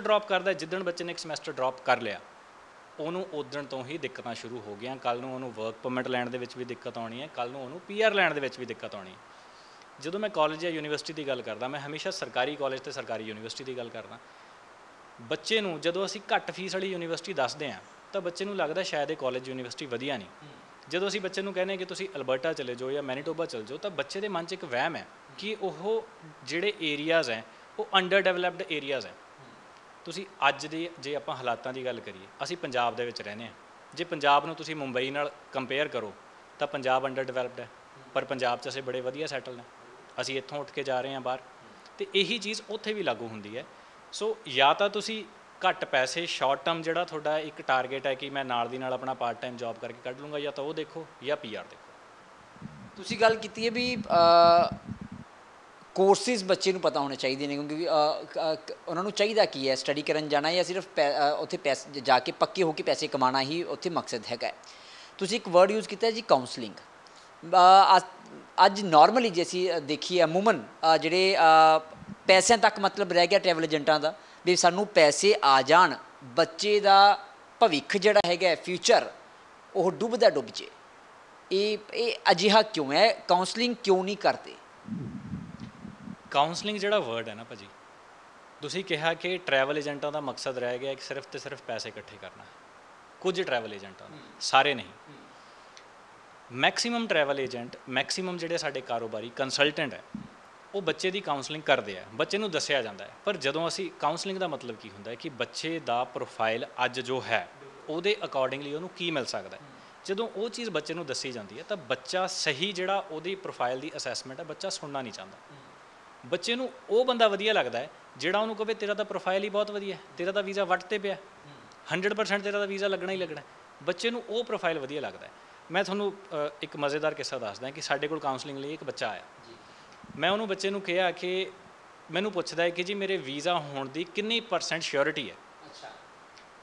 ਡਰੋਪ ਕਰਦਾ। ਜਿੱਦਣ ਬੱਚੇ ਨੇ ਇੱਕ ਸਮੈਸਟਰ ਡਰੋਪ ਕਰ ਲਿਆ ਉਹਨੂੰ ਉਦਣ ਤੋਂ ਹੀ ਦਿੱਕਤਾਂ ਸ਼ੁਰੂ ਹੋ ਗਈਆਂ। ਕੱਲ੍ਹ ਨੂੰ ਉਹਨੂੰ ਵਰਕ ਪਰਮਿਟ ਲੈਣ ਦੇ ਵਿੱਚ ਵੀ ਦਿੱਕਤ ਆਉਣੀ ਹੈ, ਕੱਲ੍ਹ ਨੂੰ ਉਹਨੂੰ PR ਲੈਣ ਦੇ ਵਿੱਚ ਵੀ ਦਿੱਕਤ ਆਉਣੀ ਹੈ। ਜਦੋਂ ਮੈਂ ਕਾਲਜ ਜਾਂ ਯੂਨੀਵਰਸਿਟੀ ਦੀ ਗੱਲ ਕਰਦਾ ਮੈਂ ਹਮੇਸ਼ਾ ਸਰਕਾਰੀ ਕਾਲਜ ਅਤੇ ਸਰਕਾਰੀ ਯੂਨੀਵਰਸਿਟੀ ਦੀ ਗੱਲ ਕਰਦਾ। ਬੱਚੇ ਨੂੰ ਜਦੋਂ ਅਸੀਂ ਘੱਟ ਫੀਸ ਵਾਲੀ ਯੂਨੀਵਰਸਿਟੀ ਦੱਸਦੇ ਹਾਂ ਤਾਂ ਬੱਚੇ ਨੂੰ ਲੱਗਦਾ ਸ਼ਾਇਦ ਇਹ ਕਾਲਜ ਯੂਨੀਵਰਸਿਟੀ ਵਧੀਆ ਨਹੀਂ। ਜਦੋਂ ਅਸੀਂ ਬੱਚੇ ਨੂੰ ਕਹਿੰਦੇ ਕਿ ਤੁਸੀਂ ਅਲਬਰਟਾ ਚਲੇ ਜਾਓ ਜਾਂ ਮੈਨੀਟੋਬਾ ਚਲੇ ਜਾਓ ਤਾਂ ਬੱਚੇ ਦੇ ਮਨ 'ਚ ਇੱਕ ਵਹਿਮ ਹੈ ਕਿ ਉਹ ਜਿਹੜੇ ਏਰੀਆਜ਼ ਹੈ ਉਹ ਅੰਡਰ ਡਿਵੈਲਪਡ ਏਰੀਆਜ਼ ਹੈ। ਤੁਸੀਂ ਅੱਜ ਦੇ ਜੇ ਆਪਾਂ ਹਾਲਾਤਾਂ ਦੀ ਗੱਲ ਕਰੀਏ, ਅਸੀਂ ਪੰਜਾਬ ਦੇ ਵਿੱਚ ਰਹਿੰਦੇ ਹਾਂ। ਜੇ ਪੰਜਾਬ ਨੂੰ ਤੁਸੀਂ ਮੁੰਬਈ ਨਾਲ ਕੰਪੇਅਰ ਕਰੋ ਤਾਂ ਪੰਜਾਬ ਅੰਡਰ ਡਿਵੈਲਪਡ ਹੈ, ਪਰ ਪੰਜਾਬ 'ਚ ਅਸੀਂ ਬੜੇ ਵਧੀਆ ਸੈਟਲ ਨੇ। ਅਸੀਂ ਇੱਥੋਂ ਉੱਠ ਕੇ ਜਾ ਰਹੇ ਹਾਂ ਬਾਹਰ। ਤੇ ਇਹੀ ਚੀਜ਼ ਉੱਥੇ ਵੀ ਲਾਗੂ ਹੁੰਦੀ ਹੈ। ਸੋ ਜਾਂ ਤਾਂ ਤੁਸੀਂ ਘੱਟ ਪੈਸੇ ਸ਼ਾਰਟ ਟਰਮ ਜਿਹੜਾ ਤੁਹਾਡਾ ਇੱਕ ਟਾਰਗੇਟ ਹੈ ਕਿ ਮੈਂ ਨਾਲ ਦੀ ਨਾਲ ਆਪਣਾ ਪਾਰਟ ਟਾਈਮ ਜੌਬ ਕਰਕੇ ਕੱਢ ਲੂੰਗਾ, ਜਾਂ ਤਾਂ ਉਹ ਦੇਖੋ ਜਾਂ PR ਦੇਖੋ। ਤੁਸੀਂ ਗੱਲ ਕੀਤੀ ਹੈ ਵੀ ਕੋਰਸਿਸ ਬੱਚੇ ਨੂੰ ਪਤਾ ਹੋਣੇ ਚਾਹੀਦੇ ਨੇ, ਕਿਉਂਕਿ ਉਹਨਾਂ ਨੂੰ ਚਾਹੀਦਾ ਕੀ ਹੈ, ਸਟੱਡੀ ਕਰਨ ਜਾਣਾ ਜਾਂ ਸਿਰਫ ਉੱਥੇ ਪੈਸੇ ਜਾ ਕੇ ਪੱਕੇ ਹੋ ਕੇ ਪੈਸੇ ਕਮਾਉਣਾ ਹੀ ਉੱਥੇ ਮਕਸਦ ਹੈਗਾ। ਤੁਸੀਂ ਇੱਕ ਵਰਡ ਯੂਜ਼ ਕੀਤਾ ਜੀ, ਕਾਉਂਸਲਿੰਗ। ਅੱਜ ਨਾਰਮਲੀ ਜੇ ਅਸੀਂ ਦੇਖੀਏ ਅਮੂਮਨ ਜਿਹੜੇ ਪੈਸਿਆਂ ਤੱਕ ਮਤਲਬ ਰਹਿ ਗਿਆ ਟਰੈਵਲ ਏਜੰਟਾਂ ਦਾ, ਵੀ ਸਾਨੂੰ ਪੈਸੇ ਆ ਜਾਣ, ਬੱਚੇ ਦਾ ਭਵਿੱਖ ਜਿਹੜਾ ਹੈਗਾ ਫਿਊਚਰ ਉਹ ਡੁੱਬਦਾ ਡੁੱਬ ਜੇ। ਇਹ ਅਜਿਹਾ ਕਿਉਂ ਹੈ? ਕਾਉਂਸਲਿੰਗ ਕਿਉਂ ਨਹੀਂ ਕਰਦੇ? ਕਾਉਂਸਲਿੰਗ ਜਿਹੜਾ ਵਰਡ ਹੈ ਨਾ ਭਾਜੀ, ਤੁਸੀਂ ਕਿਹਾ ਕਿ ਟਰੈਵਲ ਏਜੰਟਾਂ ਦਾ ਮਕਸਦ ਰਹਿ ਗਿਆ ਕਿ ਸਿਰਫ ਤੇ ਸਿਰਫ ਪੈਸੇ ਇਕੱਠੇ ਕਰਨਾ। ਕੁਝ ਟਰੈਵਲ ਏਜੰਟਾਂ ਦਾ, ਸਾਰੇ ਨਹੀਂ। ਮੈਕਸੀਮਮ ਟਰੈਵਲ ਏਜੰਟ, ਮੈਕਸੀਮਮ ਜਿਹੜੇ ਸਾਡੇ ਕਾਰੋਬਾਰੀ ਕੰਸਲਟੈਂਟ ਹੈ, ਉਹ ਬੱਚੇ ਦੀ ਕਾਉਂਸਲਿੰਗ ਕਰਦੇ ਆ, ਬੱਚੇ ਨੂੰ ਦੱਸਿਆ ਜਾਂਦਾ ਹੈ। ਪਰ ਜਦੋਂ ਅਸੀਂ ਕਾਉਂਸਲਿੰਗ ਦਾ ਮਤਲਬ ਕੀ ਹੁੰਦਾ ਹੈ ਕਿ ਬੱਚੇ ਦਾ ਪ੍ਰੋਫਾਈਲ ਅੱਜ ਜੋ ਹੈ ਉਹਦੇ ਅਕੋਰਡਿੰਗਲੀ ਉਹਨੂੰ ਕੀ ਮਿਲ ਸਕਦਾ ਹੈ। ਜਦੋਂ ਉਹ ਚੀਜ਼ ਬੱਚੇ ਨੂੰ ਦੱਸੀ ਜਾਂਦੀ ਹੈ ਤਾਂ ਬੱਚਾ ਸਹੀ ਜਿਹੜਾ ਉਹਦੀ ਪ੍ਰੋਫਾਈਲ ਦੀ ਅਸੈਸਮੈਂਟ ਹੈ, ਬੱਚਾ ਸੁਣਨਾ ਨਹੀਂ ਚਾਹੁੰਦਾ। ਬੱਚੇ ਨੂੰ ਉਹ ਬੰਦਾ ਵਧੀਆ ਲੱਗਦਾ ਹੈ ਜਿਹੜਾ ਉਹਨੂੰ ਕਹੇ ਤੇਰਾ ਤਾਂ ਪ੍ਰੋਫਾਈਲ ਹੀ ਬਹੁਤ ਵਧੀਆ, ਤੇਰਾ ਤਾਂ ਵੀਜ਼ਾ ਵੱਟ 'ਤੇ ਪਿਆ, 100% ਤੇਰਾ ਤਾਂ ਵੀਜ਼ਾ ਲੱਗਣਾ ਹੀ ਲੱਗਣਾ। ਬੱਚੇ ਨੂੰ ਉਹ ਪ੍ਰੋਫਾਈਲ ਵਧੀਆ ਲੱਗਦਾ ਹੈ। ਮੈਂ ਤੁਹਾਨੂੰ ਇੱਕ ਮਜ਼ੇਦਾਰ ਕਿੱਸਾ ਦੱਸਦਾ ਕਿ ਸਾਡੇ ਕੋਲ ਕਾਉਂਸਲਿੰਗ ਲਈ ਇੱਕ ਬੱਚਾ ਆਇਆ। ਮੈਂ ਉਹਨੂੰ ਬੱਚੇ ਨੂੰ ਕਿਹਾ ਕਿ ਮੈਨੂੰ ਪੁੱਛਦਾ ਹੈ ਕਿ ਜੀ ਮੇਰੇ ਵੀਜ਼ਾ ਹੋਣ ਦੀ ਕਿੰਨੀ % ਸ਼ਿਓਰਿਟੀ ਹੈ।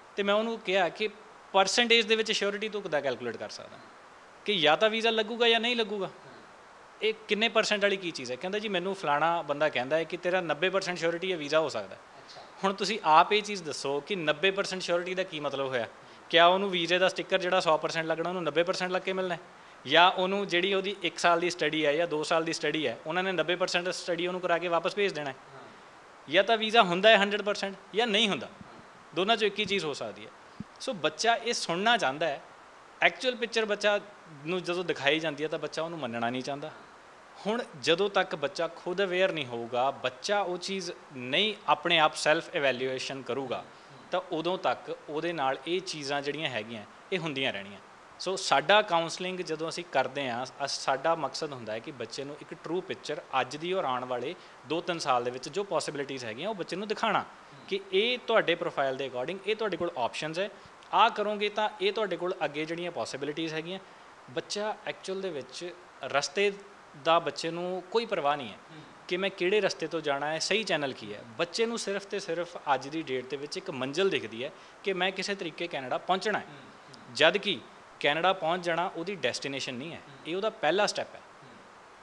ਅਤੇ ਮੈਂ ਉਹਨੂੰ ਕਿਹਾ ਕਿ ਪਰਸੈਂਟੇਜ ਦੇ ਵਿੱਚ ਸ਼ਿਓਰਿਟੀ ਤੂੰ ਕਿੱਦਾਂ ਕੈਲਕੂਲੇਟ ਕਰ ਸਕਦਾ ਕਿ ਜਾਂ ਤਾਂ ਵੀਜ਼ਾ ਲੱਗੂਗਾ ਜਾਂ ਨਹੀਂ ਲੱਗੂਗਾ, ਇਹ ਕਿੰਨੇ % ਵਾਲੀ ਕੀ ਚੀਜ਼ ਹੈ? ਕਹਿੰਦਾ ਜੀ ਮੈਨੂੰ ਫਲਾਣਾ ਬੰਦਾ ਕਹਿੰਦਾ ਹੈ ਕਿ ਤੇਰਾ 90% ਸ਼ਿਓਰਿਟੀ ਹੈ, ਵੀਜ਼ਾ ਹੋ ਸਕਦਾ। ਹੁਣ ਤੁਸੀਂ ਆਪ ਇਹ ਚੀਜ਼ ਦੱਸੋ ਕਿ 90% ਸ਼ਿਓਰਿਟੀ ਦਾ ਕੀ ਮਤਲਬ ਹੋਇਆ? ਕਿਆ ਉਹਨੂੰ ਵੀਜ਼ੇ ਦਾ ਸਟਿੱਕਰ ਜਿਹੜਾ 100% ਲੱਗਣਾ ਉਹਨੂੰ 90% ਲੱਗ ਕੇ ਮਿਲਣਾ, ਜਾਂ ਉਹਨੂੰ ਜਿਹੜੀ ਉਹਦੀ 1 ਸਾਲ ਦੀ ਸਟੱਡੀ ਹੈ ਜਾਂ 2 ਸਾਲ ਦੀ ਸਟੱਡੀ ਹੈ ਉਹਨਾਂ ਨੇ 90% ਸਟੱਡੀ ਉਹਨੂੰ ਕਰਾ ਕੇ ਵਾਪਸ ਭੇਜ ਦੇਣਾ? ਜਾਂ ਤਾਂ ਵੀਜ਼ਾ ਹੁੰਦਾ ਹੈ 100% ਜਾਂ ਨਹੀਂ ਹੁੰਦਾ, ਦੋਨਾਂ 'ਚੋਂ ਇੱਕ ਹੀ ਚੀਜ਼ ਹੋ ਸਕਦੀ ਹੈ। ਸੋ ਬੱਚਾ ਇਹ ਸੁਣਨਾ ਚਾਹੁੰਦਾ ਹੈ, ਐਕਚੁਅਲ ਪਿਕਚਰ ਬੱਚਾ ਨੂੰ ਜਦੋਂ ਦਿਖਾਈ ਜਾਂਦੀ ਹੈ ਤਾਂ ਬੱਚਾ ਉਹਨੂੰ ਮੰਨਣਾ ਨਹੀਂ ਚਾਹੁੰਦਾ। ਹੁਣ ਜਦੋਂ ਤੱਕ ਬੱਚਾ ਖੁਦ ਅਵੇਅਰ ਨਹੀਂ ਹੋਊਗਾ, ਬੱਚਾ ਉਹ ਚੀਜ਼ ਨਹੀਂ ਆਪਣੇ ਆਪ ਸੈਲਫ ਇਵੈਲੂਏਸ਼ਨ ਕਰੂਗਾ, ਤਾਂ ਉਦੋਂ ਤੱਕ ਉਹਦੇ ਨਾਲ ਇਹ ਚੀਜ਼ਾਂ ਜਿਹੜੀਆਂ ਹੈਗੀਆਂ ਇਹ ਹੁੰਦੀਆਂ ਰਹਿਣੀਆਂ। ਸੋ ਸਾਡਾ ਕਾਉਂਸਲਿੰਗ ਜਦੋਂ ਅਸੀਂ ਕਰਦੇ ਹਾਂ, ਸਾਡਾ ਮਕਸਦ ਹੁੰਦਾ ਹੈ ਕਿ ਬੱਚੇ ਨੂੰ ਇੱਕ ਟਰੂ ਪਿਕਚਰ ਅੱਜ ਦੀ ਔਰ ਆਉਣ ਵਾਲੇ 2-3 ਸਾਲ ਦੇ ਵਿੱਚ ਜੋ ਪੋਸੀਬਿਲਿਟੀਜ਼ ਹੈਗੀਆਂ ਉਹ ਬੱਚੇ ਨੂੰ ਦਿਖਾਉਣਾ ਕਿ ਇਹ ਤੁਹਾਡੇ ਪ੍ਰੋਫਾਈਲ ਦੇ ਅਕੋਰਡਿੰਗ ਇਹ ਤੁਹਾਡੇ ਕੋਲ ਆਪਸ਼ਨਸ ਹੈ, ਆਹ ਕਰੋਗੇ ਤਾਂ ਇਹ ਤੁਹਾਡੇ ਕੋਲ ਅੱਗੇ ਜਿਹੜੀਆਂ ਪੋਸੀਬਿਲਿਟੀਜ਼ ਹੈਗੀਆਂ। ਬੱਚਾ ਐਕਚੁਅਲ ਦੇ ਵਿੱਚ ਰਸਤੇ ਦਾ ਬੱਚੇ ਨੂੰ ਕੋਈ ਪਰਵਾਹ ਨਹੀਂ ਹੈ ਕਿ ਮੈਂ ਕਿਹੜੇ ਰਸਤੇ ਤੋਂ ਜਾਣਾ ਹੈ, ਸਹੀ ਚੈਨਲ ਕੀ ਹੈ। ਬੱਚੇ ਨੂੰ ਸਿਰਫ ਤੇ ਸਿਰਫ ਅੱਜ ਦੀ ਡੇਟ ਦੇ ਵਿੱਚ ਇੱਕ ਮੰਜ਼ਿਲ ਦਿਖਦੀ ਹੈ ਕਿ ਮੈਂ ਕਿਸੇ ਤਰੀਕੇ ਕੈਨੇਡਾ ਪਹੁੰਚਣਾ ਹੈ, ਜਦ ਕਿ ਕੈਨੇਡਾ ਪਹੁੰਚ ਜਾਣਾ ਉਹਦੀ ਡੈਸਟੀਨੇਸ਼ਨ ਨਹੀਂ ਹੈ, ਇਹ ਉਹਦਾ ਪਹਿਲਾ ਸਟੈਪ ਹੈ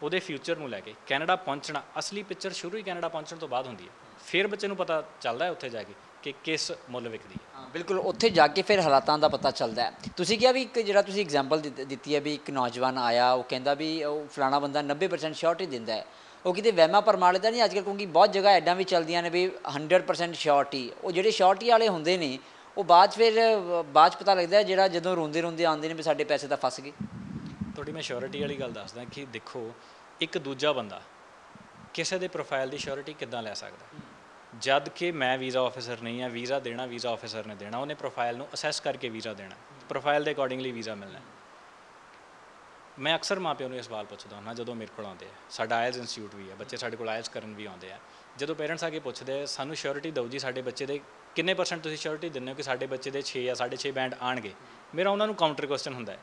ਉਹਦੇ ਫਿਊਚਰ ਨੂੰ ਲੈ ਕੇ। ਕੈਨੇਡਾ ਪਹੁੰਚਣਾ, ਅਸਲੀ ਪਿਕਚਰ ਸ਼ੁਰੂ ਹੀ ਕੈਨੇਡਾ ਪਹੁੰਚਣ ਤੋਂ ਬਾਅਦ ਹੁੰਦੀ ਹੈ। ਫਿਰ ਬੱਚੇ ਨੂੰ ਪਤਾ ਚੱਲਦਾ ਹੈ ਉੱਥੇ ਜਾ ਕੇ ਕਿ ਕਿਸ ਮੁੱਲ ਵਿਕਦੀ ਹੈ। ਬਿਲਕੁਲ, ਉੱਥੇ ਜਾ ਕੇ ਫਿਰ ਹਾਲਾਤਾਂ ਦਾ ਪਤਾ ਚੱਲਦਾ ਹੈ। ਤੁਸੀਂ ਕਿਹਾ ਵੀ ਇੱਕ ਜਿਹੜਾ ਤੁਸੀਂ ਐਗਜ਼ਾਮਪਲ ਦਿੱਤੀ ਹੈ ਵੀ ਇੱਕ ਨੌਜਵਾਨ ਆਇਆ, ਉਹ ਕਹਿੰਦਾ ਵੀ ਉਹ ਫਲਾਣਾ ਬੰਦਾ 90% ਸ਼ੋਰਟੀ ਦਿੰਦਾ ਹੈ, ਉਹ ਕਿਤੇ ਵਹਿਮਾਂ ਭਰਮਾਂ ਦਾ ਨਹੀਂ। ਅੱਜ ਕੱਲ੍ਹ ਕਿਉਂਕਿ ਬਹੁਤ ਜਗ੍ਹਾ ਐਡਾਂ ਵੀ ਚੱਲਦੀਆਂ ਨੇ ਵੀ 100% ਸ਼ੋਰਟੀ, ਉਹ ਜਿਹੜੇ ਸ਼ੋਰਟੀ ਵਾਲੇ ਹੁੰਦੇ ਨੇ ਉਹ ਬਾਅਦ 'ਚ ਪਤਾ ਲੱਗਦਾ ਜਿਹੜਾ ਜਦੋਂ ਰੋਂਦੇ ਰੋਂਦੇ ਆਉਂਦੇ ਨੇ ਵੀ ਸਾਡੇ ਪੈਸੇ ਤਾਂ ਫਸ ਗਏ। ਤੁਹਾਡੀ ਮੈਂ ਸ਼ੋਰਟੀ ਵਾਲੀ ਗੱਲ ਦੱਸਦਾ ਕਿ ਦੇਖੋ, ਇੱਕ ਦੂਜਾ ਬੰਦਾ ਕਿਸੇ ਦੇ ਪ੍ਰੋਫਾਈਲ ਦੀ ਸ਼ੋਰਟੀ ਕਿੱਦਾਂ ਲੈ ਸਕਦਾ, ਜਦ ਕਿ ਮੈਂ ਵੀਜ਼ਾ ਆਫਿਸਰ ਨਹੀਂ ਹਾਂ। ਵੀਜ਼ਾ ਦੇਣਾ ਵੀਜ਼ਾ ਆਫਿਸਰ ਨੇ ਦੇਣਾ, ਉਹਨੇ ਪ੍ਰੋਫਾਈਲ ਨੂੰ ਅਸੈਸ ਕਰਕੇ ਵੀਜ਼ਾ ਦੇਣਾ, ਪ੍ਰੋਫਾਈਲ ਦੇ ਅਕੋਰਡਿੰਗਲੀ ਵੀਜ਼ਾ ਮਿਲਣਾ। ਮੈਂ ਅਕਸਰ ਮਾਂ ਪਿਓ ਨੂੰ ਇਹ ਸਵਾਲ ਪੁੱਛਦਾ ਹੁੰਦਾ ਜਦੋਂ ਮੇਰੇ ਕੋਲ ਆਉਂਦੇ ਆ, ਸਾਡਾ ਆਇਲਸ ਇੰਸਟੀਚਿਊਟ ਵੀ ਹੈ, ਬੱਚੇ ਸਾਡੇ ਕੋਲ ਆਇਲਸ ਕਰਨ ਵੀ ਆਉਂਦੇ ਆ। ਜਦੋਂ ਪੇਰੈਂਟਸ ਆ ਕੇ ਪੁੱਛਦੇ ਸਾਨੂੰ ਸ਼ੋਰਟੀ ਦਿਓ ਜੀ, ਸਾਡੇ ਬੱਚੇ ਦੇ ਕਿੰਨੇ % ਤੁਸੀਂ ਸ਼ੋਰਟੀ ਦਿੰਦੇ ਹੋ ਕਿ ਸਾਡੇ ਬੱਚੇ ਦੇ 6 ਜਾਂ 6.5 ਬੈਂਡ ਆਉਣਗੇ, ਮੇਰਾ ਉਹਨਾਂ ਨੂੰ ਕਾਊਂਟਰ ਕੁਐਸਚਨ ਹੁੰਦਾ ਹੈ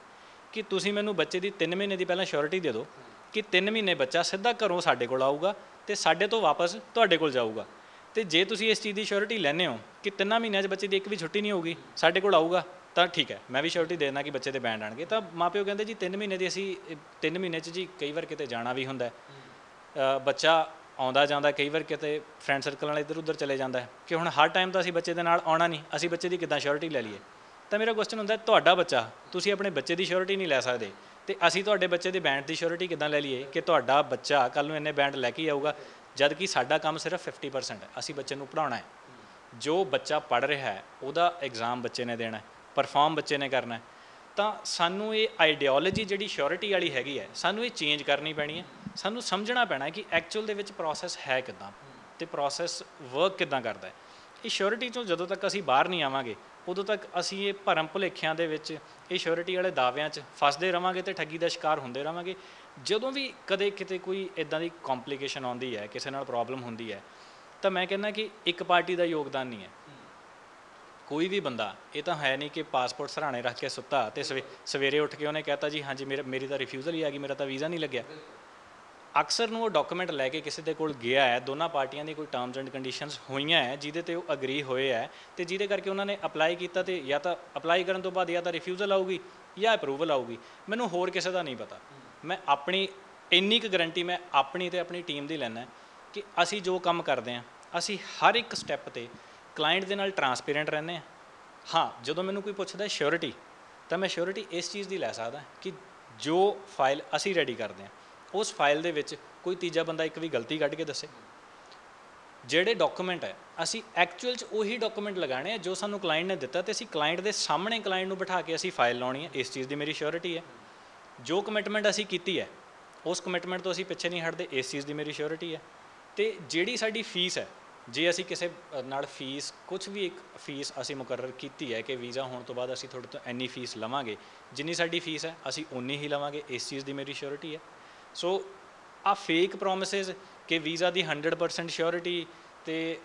ਕਿ ਤੁਸੀਂ ਮੈਨੂੰ ਬੱਚੇ ਦੀ 3 ਮਹੀਨੇ ਦੀ ਪਹਿਲਾਂ ਸ਼ੋਰਟੀ ਦੇ ਦਿਓ ਕਿ 3 ਮਹੀਨੇ ਬੱਚਾ ਸਿੱਧਾ ਘਰੋਂ ਸਾਡੇ ਕੋਲ ਆਊਗਾ ਅਤੇ ਸਾਡੇ ਤੋਂ ਵਾਪਸ ਤੁਹਾਡੇ ਕੋਲ ਜਾਊਗਾ। ਅਤੇ ਜੇ ਤੁਸੀਂ ਇਸ ਚੀਜ਼ ਦੀ ਸ਼ੋਰਟੀ ਲੈਂਦੇ ਹੋ ਕਿ 3 ਮਹੀਨਿਆਂ 'ਚ ਬੱਚੇ ਦੀ ਇੱਕ ਵੀ ਛੁੱਟੀ ਨਹੀਂ ਹੋਊਗੀ, ਸਾਡੇ ਕੋਲ ਆਊਗਾ, ਤਾਂ ਠੀਕ ਹੈ, ਮੈਂ ਵੀ ਸ਼ੋਰਟੀ ਦੇ ਦਿੰਦਾ ਕਿ ਬੱਚੇ ਦੇ ਬੈਂਡ ਆਉਣਗੇ। ਤਾਂ ਮਾਂ ਪਿਓ ਕਹਿੰਦੇ ਜੀ 3 ਮਹੀਨੇ ਦੀ ਅਸੀਂ 3 ਮਹੀਨੇ 'ਚ ਜੀ ਕਈ ਵਾਰ ਕਿਤੇ ਜਾਣਾ ਵੀ ਹੁੰਦਾ, ਬੱਚਾ ਆਉਂਦਾ ਜਾਂਦਾ, ਕਈ ਵਾਰ ਕਿਤੇ ਫਰੈਂਡ ਸਰਕਲ ਨਾਲ ਇੱਧਰ ਉੱਧਰ ਚਲੇ ਜਾਂਦਾ ਹੈ ਕਿ ਹੁਣ ਹਰ ਟਾਈਮ ਤਾਂ ਅਸੀਂ ਬੱਚੇ ਦੇ ਨਾਲ ਆਉਣਾ ਨਹੀਂ, ਅਸੀਂ ਬੱਚੇ ਦੀ ਕਿੱਦਾਂ ਸ਼ੋਰਟੀ ਲੈ ਲਈਏ। ਤਾਂ ਮੇਰਾ ਕੁਐਸਚਨ ਹੁੰਦਾ ਤੁਹਾਡਾ ਬੱਚਾ, ਤੁਸੀਂ ਆਪਣੇ ਬੱਚੇ ਦੀ ਸ਼ੋਰਟੀ ਨਹੀਂ ਲੈ ਸਕਦੇ ਅਤੇ ਅਸੀਂ ਤੁਹਾਡੇ ਬੱਚੇ ਦੇ ਬੈਂਡ ਦੀ ਸ਼ੋਰਟੀ ਕਿੱਦਾਂ ਲੈ ਲਈਏ ਕਿ ਤੁਹਾਡਾ ਬੱਚਾ ਕੱਲ੍ਹ ਨੂੰ ਇੰਨੇ ਬੈਂਡ ਲੈ ਕੇ ਆਊਗਾ, ਜਦ ਕਿ ਸਾਡਾ ਕੰਮ ਸਿਰਫ 50% ਹੈ, ਅਸੀਂ ਬੱਚੇ ਨੂੰ ਪੜ੍ਹਾਉਣਾ ਹੈ। ਜੋ ਬੱਚਾ ਪੜ੍ਹ ਰਿਹਾ ਹੈ ਉਹਦਾ ਐਗਜ਼ਾਮ ਬੱਚੇ ਨੇ ਦੇਣਾ, ਪਰਫਾਰਮ ਬੱਚੇ ਨੇ ਕਰਨਾ। ਤਾਂ ਸਾਨੂੰ ਇਹ ਆਈਡੀਓਲੋਜੀ ਜਿਹੜੀ ਸ਼ੋਰਟੀ ਵਾਲੀ ਹੈਗੀ ਹੈ, ਸਾਨੂੰ ਇਹ ਚੇਂਜ ਕਰਨੀ ਪੈਣੀ ਹੈ। ਸਾਨੂੰ ਸਮਝਣਾ ਪੈਣਾ ਕਿ ਐਕਚੁਅਲ ਦੇ ਵਿੱਚ ਪ੍ਰੋਸੈਸ ਹੈ ਕਿੱਦਾਂ ਅਤੇ ਪ੍ਰੋਸੈਸ ਵਰਕ ਕਿੱਦਾਂ ਕਰਦਾ ਹੈ। ਇਹ ਸ਼ੋਰਟੀ 'ਚੋਂ ਜਦੋਂ ਤੱਕ ਅਸੀਂ ਬਾਹਰ ਨਹੀਂ ਆਵਾਂਗੇ ਉਦੋਂ ਤੱਕ ਅਸੀਂ ਇਹ ਭਰਮ ਭੁਲੇਖਿਆਂ ਦੇ ਵਿੱਚ, ਇਹ ਸ਼ੋਰਟੀ ਵਾਲੇ ਦਾਅਵਿਆਂ 'ਚ ਫਸਦੇ ਰਹਾਂਗੇ ਅਤੇ ਠੱਗੀ ਦਾ ਸ਼ਿਕਾਰ ਹੁੰਦੇ ਰਹਾਂਗੇ। ਜਦੋਂ ਵੀ ਕਦੇ ਕਿਤੇ ਕੋਈ ਇਦਾਂ ਦੀ ਕੰਪਲਿਕੇਸ਼ਨ ਆਉਂਦੀ ਹੈ, ਕਿਸੇ ਨਾਲ ਪ੍ਰੋਬਲਮ ਹੁੰਦੀ ਹੈ, ਤਾਂ ਮੈਂ ਕਹਿੰਦਾ ਕਿ ਇੱਕ ਪਾਰਟੀ ਦਾ ਯੋਗਦਾਨ ਨਹੀਂ ਹੈ। ਕੋਈ ਵੀ ਬੰਦਾ, ਇਹ ਤਾਂ ਹੈ ਨਹੀਂ ਕਿ ਪਾਸਪੋਰਟ ਸਰਾਣੇ ਰੱਖ ਕੇ ਸੁੱਤਾ ਤੇ ਸਵੇਰੇ ਉੱਠ ਕੇ ਉਹਨੇ ਕਹਿਤਾ ਜੀ ਹਾਂਜੀ ਮੇਰੀ ਤਾਂ ਰਿਫਿਊਜ਼ਲ ਹੀ ਆ ਗਈ, ਮੇਰਾ ਤਾਂ ਵੀਜ਼ਾ ਨਹੀਂ ਲੱਗਿਆ। ਅਕਸਰ ਨੂੰ ਉਹ ਡਾਕੂਮੈਂਟ ਲੈ ਕੇ ਕਿਸੇ ਦੇ ਕੋਲ ਗਿਆ ਹੈ, ਦੋਨਾਂ ਪਾਰਟੀਆਂ ਦੀ ਕੋਈ ਟਰਮਸ ਐਂਡ ਕੰਡੀਸ਼ਨਸ ਹੋਈਆਂ ਹੈ ਜਿਹਦੇ ਤੇ ਉਹ ਅਗਰੀ ਹੋਏ ਹੈ, ਤੇ ਜਿਹਦੇ ਕਰਕੇ ਉਹਨਾਂ ਨੇ ਅਪਲਾਈ ਕੀਤਾ, ਤੇ ਜਾਂ ਤਾਂ ਅਪਲਾਈ ਕਰਨ ਤੋਂ ਬਾਅਦ ਜਾਂ ਤਾਂ ਰਿਫਿਊਜ਼ਲ ਆਊਗੀ ਜਾਂ ਅਪਰੂਵਲ ਆਊਗੀ। ਮੈਨੂੰ ਹੋਰ ਕਿਸੇ ਦਾ ਨਹੀਂ ਪਤਾ। ਮੈਂ ਆਪਣੀ ਇੰਨੀ ਕੁ ਗਰੰਟੀ ਮੈਂ ਆਪਣੀ ਤੇ ਆਪਣੀ ਟੀਮ ਦੀ ਲੈਣਾ ਕਿ ਅਸੀਂ ਜੋ ਕੰਮ ਕਰਦੇ ਹਾਂ, ਅਸੀਂ ਹਰ ਇੱਕ ਸਟੈਪ ਤੇ ਕਲਾਇੰਟ ਦੇ ਨਾਲ ਟਰਾਂਸਪੇਰੈਂਟ ਰਹਿੰਦੇ ਹਾਂ। ਹਾਂ, ਜਦੋਂ ਮੈਨੂੰ ਕੋਈ ਪੁੱਛਦਾ ਸ਼ੋਰਿਟੀ, ਤਾਂ ਮੈਂ ਸ਼ੋਰਿਟੀ ਇਸ ਚੀਜ਼ ਦੀ ਲੈ ਸਕਦਾ ਕਿ ਜੋ ਫਾਈਲ ਅਸੀਂ ਰੈਡੀ ਕਰਦੇ ਹਾਂ ਉਸ ਫਾਈਲ ਦੇ ਵਿੱਚ ਕੋਈ ਤੀਜਾ ਬੰਦਾ ਇੱਕ ਵੀ ਗਲਤੀ ਕੱਢ ਕੇ ਦੱਸੇ। ਜਿਹੜੇ ਡਾਕੂਮੈਂਟ ਹੈ ਅਸੀਂ ਐਕਚੁਅਲ 'ਚ ਉਹੀ ਡਾਕੂਮੈਂਟ ਲਗਾਉਣੇ ਆ ਜੋ ਸਾਨੂੰ ਕਲਾਇੰਟ ਨੇ ਦਿੱਤਾ, ਤੇ ਅਸੀਂ ਕਲਾਇੰਟ ਦੇ ਸਾਹਮਣੇ ਕਲਾਇੰਟ ਨੂੰ ਬਿਠਾ ਕੇ ਅਸੀਂ ਫਾਈਲ ਲਾਉਣੀ ਹੈ। ਇਸ ਚੀਜ਼ ਦੀ ਮੇਰੀ ਸ਼ੋਰਿਟੀ ਹੈ। ਜੋ ਕਮਿਟਮੈਂਟ ਅਸੀਂ ਕੀਤੀ ਹੈ ਉਸ ਕਮਿਟਮੈਂਟ ਤੋਂ ਅਸੀਂ ਪਿੱਛੇ ਨਹੀਂ ਹਟਦੇ, ਇਸ ਚੀਜ਼ ਦੀ ਮੇਰੀ ਸ਼ੋਰਿਟੀ ਹੈ। ਅਤੇ ਜਿਹੜੀ ਸਾਡੀ ਫੀਸ ਹੈ, ਜੇ ਅਸੀਂ ਕਿਸੇ ਨਾਲ ਫੀਸ ਕੁਝ ਵੀ ਇੱਕ ਫੀਸ ਅਸੀਂ ਮੁਕਰਰ ਕੀਤੀ ਹੈ ਕਿ ਵੀਜ਼ਾ ਹੋਣ ਤੋਂ ਬਾਅਦ ਅਸੀਂ ਤੁਹਾਡੇ ਤੋਂ ਇੰਨੀ ਫੀਸ ਲਵਾਂਗੇ, ਜਿੰਨੀ ਸਾਡੀ ਫੀਸ ਹੈ ਅਸੀਂ ਉਨੀ ਹੀ ਲਵਾਂਗੇ, ਇਸ ਚੀਜ਼ ਦੀ ਮੇਰੀ ਸ਼ੋਰਿਟੀ ਹੈ। ਸੋ ਆ ਫੇਕ ਪ੍ਰੋਮਿਸਿਸ ਕਿ ਵੀਜ਼ਾ ਦੀ 100% ਸ਼ੋਰਿਟੀ ਅਤੇ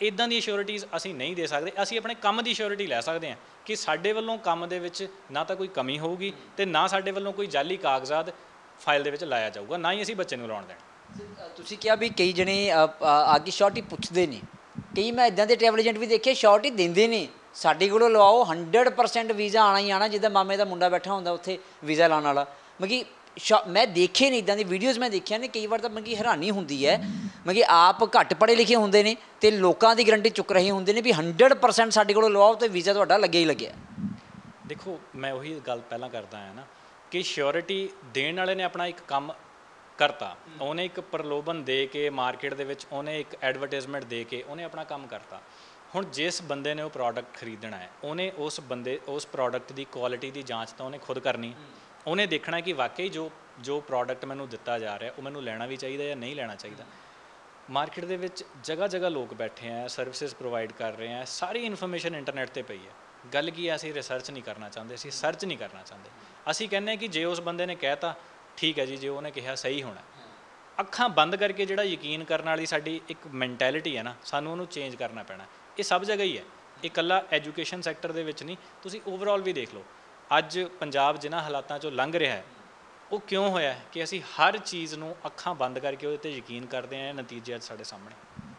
ਇੱਦਾਂ ਦੀਆਂ ਸ਼ੋਰਿਟੀਜ਼ ਅਸੀਂ ਨਹੀਂ ਦੇ ਸਕਦੇ। ਅਸੀਂ ਆਪਣੇ ਕੰਮ ਦੀ ਸ਼ੋਰਿਟੀ ਲੈ ਸਕਦੇ ਹਾਂ ਕਿ ਸਾਡੇ ਵੱਲੋਂ ਕੰਮ ਦੇ ਵਿੱਚ ਨਾ ਤਾਂ ਕੋਈ ਕਮੀ ਹੋਊਗੀ ਅਤੇ ਨਾ ਸਾਡੇ ਵੱਲੋਂ ਕੋਈ ਜਾਲੀ ਕਾਗਜ਼ਾਤ ਫਾਈਲ ਦੇ ਵਿੱਚ ਲਾਇਆ ਜਾਊਗਾ, ਨਾ ਹੀ ਅਸੀਂ ਬੱਚੇ ਨੂੰ ਲਾਉਣ ਦੇਣਾ। ਤੁਸੀਂ ਕਿਹਾ ਵੀ ਕਈ ਜਣੇ ਆ ਕੇ ਸ਼ੋਰਟੀ ਪੁੱਛਦੇ ਨੇ, ਕਈ ਮੈਂ ਇੱਦਾਂ ਦੇ ਟਰੈਵਲ ਏਜੰਟ ਵੀ ਦੇਖੇ ਸ਼ੋਰਟੀ ਦਿੰਦੇ ਨੇ, ਸਾਡੇ ਕੋਲੋਂ ਲਵਾਓ 100% ਵੀਜ਼ਾ ਆਉਣਾ ਹੀ ਆਉਣਾ। ਜਿੱਦਾਂ ਮਾਮੇ ਦਾ ਮੁੰਡਾ ਬੈਠਾ ਹੁੰਦਾ ਉੱਥੇ ਵੀਜ਼ਾ ਲਾਉਣ ਵਾਲਾ, ਮੈਂ ਦੇਖੇ ਨੇ ਇੱਦਾਂ ਦੀ ਵੀਡੀਓਜ਼ ਮੈਂ ਦੇਖੀਆਂ ਨੇ। ਕਈ ਵਾਰ ਤਾਂ ਹੈਰਾਨੀ ਹੁੰਦੀ ਹੈ, ਆਪ ਘੱਟ ਪੜ੍ਹੇ ਲਿਖੇ ਹੁੰਦੇ ਨੇ ਅਤੇ ਲੋਕਾਂ ਦੀ ਗਰੰਟੀ ਚੁੱਕ ਰਹੇ ਹੁੰਦੇ ਨੇ ਵੀ 100% ਸਾਡੇ ਕੋਲੋਂ ਲਵਾਓ ਅਤੇ ਵੀਜ਼ਾ ਤੁਹਾਡਾ ਲੱਗਿਆ ਹੀ ਲੱਗਿਆ। ਦੇਖੋ, ਮੈਂ ਉਹੀ ਗੱਲ ਪਹਿਲਾਂ ਕਰਦਾ ਹਾਂ ਨਾ ਕਿ ਸ਼ੋਰਿਟੀ ਦੇਣ ਵਾਲੇ ਨੇ ਆਪਣਾ ਇੱਕ ਕੰਮ ਕਰਤਾ, ਉਹਨੇ ਇੱਕ ਪ੍ਰਲੋਭਨ ਦੇ ਕੇ ਮਾਰਕੀਟ ਦੇ ਵਿੱਚ ਉਹਨੇ ਇੱਕ ਐਡਵਰਟਾਈਜ਼ਮੈਂਟ ਦੇ ਕੇ ਉਹਨੇ ਆਪਣਾ ਕੰਮ ਕਰਤਾ। ਹੁਣ ਜਿਸ ਬੰਦੇ ਨੇ ਉਹ ਪ੍ਰੋਡਕਟ ਖਰੀਦਣਾ ਹੈ, ਉਹਨੇ ਉਸ ਪ੍ਰੋਡਕਟ ਦੀ ਕੁਆਲਿਟੀ ਦੀ ਜਾਂਚ ਤਾਂ ਉਹਨੇ ਖੁਦ ਕਰਨੀ। ਉਹਨੇ ਦੇਖਣਾ ਕਿ ਵਾਕਈ ਜੋ ਪ੍ਰੋਡਕਟ ਮੈਨੂੰ ਦਿੱਤਾ ਜਾ ਰਿਹਾ ਉਹ ਮੈਨੂੰ ਲੈਣਾ ਵੀ ਚਾਹੀਦਾ ਜਾਂ ਨਹੀਂ ਲੈਣਾ ਚਾਹੀਦਾ। ਮਾਰਕੀਟ ਦੇ ਵਿੱਚ ਜਗ੍ਹਾ ਜਗ੍ਹਾ ਲੋਕ ਬੈਠੇ ਆ, ਸਰਵਿਸਿਜ਼ ਪ੍ਰੋਵਾਈਡ ਕਰ ਰਹੇ ਆ, ਸਾਰੀ ਇਨਫੋਰਮੇਸ਼ਨ ਇੰਟਰਨੈਟ 'ਤੇ ਪਈ ਹੈ। ਗੱਲ ਕੀ ਹੈ, ਅਸੀਂ ਰਿਸਰਚ ਨਹੀਂ ਕਰਨਾ ਚਾਹੁੰਦੇ, ਅਸੀਂ ਸਰਚ ਨਹੀਂ ਕਰਨਾ ਚਾਹੁੰਦੇ। ਅਸੀਂ ਕਹਿੰਦੇ ਹਾਂ ਕਿ ਜੇ ਉਸ ਬੰਦੇ ਨੇ ਕਹਿ ਤਾ ਠੀਕ ਹੈ ਜੀ, ਜੇ ਉਹਨੇ ਕਿਹਾ ਸਹੀ ਹੋਣਾ। ਅੱਖਾਂ ਬੰਦ ਕਰਕੇ ਜਿਹੜਾ ਯਕੀਨ ਕਰਨ ਵਾਲੀ ਸਾਡੀ ਇੱਕ ਮੈਂਟੈਲਿਟੀ ਹੈ ਨਾ, ਸਾਨੂੰ ਉਹਨੂੰ ਚੇਂਜ ਕਰਨਾ ਪੈਣਾ। ਇਹ ਸਭ ਜਗ੍ਹਾ ਹੀ ਹੈ, ਇਹ ਇਕੱਲਾ ਐਜੂਕੇਸ਼ਨ ਸੈਕਟਰ ਦੇ ਵਿੱਚ ਨਹੀਂ, ਤੁਸੀਂ ਓਵਰਆਲ ਵੀ ਦੇਖ ਲਓ। ਅੱਜ ਪੰਜਾਬ ਜਿਨ੍ਹਾਂ ਹਾਲਾਤਾਂ 'ਚੋਂ ਲੰਘ ਰਿਹਾ ਹੈ ਉਹ ਕਿਉਂ ਹੋਇਆ ਕਿ ਅਸੀਂ ਹਰ ਚੀਜ਼ ਨੂੰ ਅੱਖਾਂ ਬੰਦ ਕਰਕੇ ਉਹਦੇ 'ਤੇ ਯਕੀਨ ਕਰਦੇ ਹਾਂ। ਨਤੀਜੇ ਅੱਜ ਸਾਡੇ ਸਾਹਮਣੇ।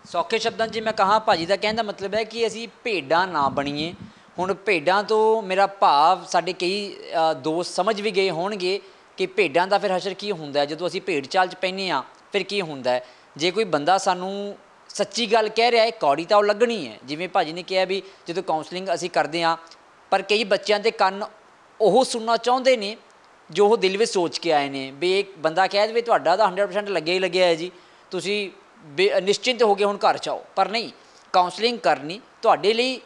ਸੌਖੇ ਸ਼ਬਦਾਂ 'ਚ ਜੇ ਮੈਂ ਕਹਾਂ, ਭਾਜੀ ਦਾ ਕਹਿਣ ਦਾ ਮਤਲਬ ਹੈ ਕਿ ਅਸੀਂ ਭੇਡਾਂ ਨਾ ਬਣੀਏ। ਹੁਣ ਭੇਡਾਂ ਤੋਂ ਮੇਰਾ ਭਾਵ ਸਾਡੇ ਕਈ ਦੋਸਤ ਸਮਝ ਵੀ ਗਏ ਹੋਣਗੇ ਕਿ ਭੇਡਾਂ ਦਾ ਫਿਰ ਹਸ਼ਰ ਕੀ ਹੁੰਦਾ, ਜਦੋਂ ਅਸੀਂ ਭੇਡ ਚਾਲ 'ਚ ਪੈਂਦੇ ਹਾਂ ਫਿਰ ਕੀ ਹੁੰਦਾ। ਜੇ ਕੋਈ ਬੰਦਾ ਸਾਨੂੰ ਸੱਚੀ ਗੱਲ ਕਹਿ ਰਿਹਾ ਹੈ, ਕੌੜੀ ਤਾਂ ਉਹ ਲੱਗਣੀ ਹੈ। ਜਿਵੇਂ ਭਾਜੀ ਨੇ ਕਿਹਾ ਵੀ ਜਦੋਂ ਕਾਉਂਸਲਿੰਗ ਅਸੀਂ ਕਰਦੇ ਹਾਂ, ਪਰ ਕਈ ਬੱਚਿਆਂ ਦੇ ਕੰਨ ਉਹ ਸੁਣਨਾ ਚਾਹੁੰਦੇ ਨੇ ਜੋ ਉਹ ਦਿਲ ਵਿੱਚ ਸੋਚ ਕੇ ਆਏ ਨੇ ਵੀ ਇੱਕ ਬੰਦਾ ਕਹਿ ਦੇਵੇ ਤੁਹਾਡਾ ਤਾਂ 100% ਲੱਗਿਆ ਹੀ ਲੱਗਿਆ ਹੈ ਜੀ, ਤੁਸੀਂ ਨਿਸ਼ਚਿੰਤ ਹੋ ਕੇ ਹੁਣ ਘਰ 'ਚ ਆਓ। ਪਰ ਨਹੀਂ, ਕਾਉਂਸਲਿੰਗ ਕਰਨੀ ਤੁਹਾਡੇ ਲਈ,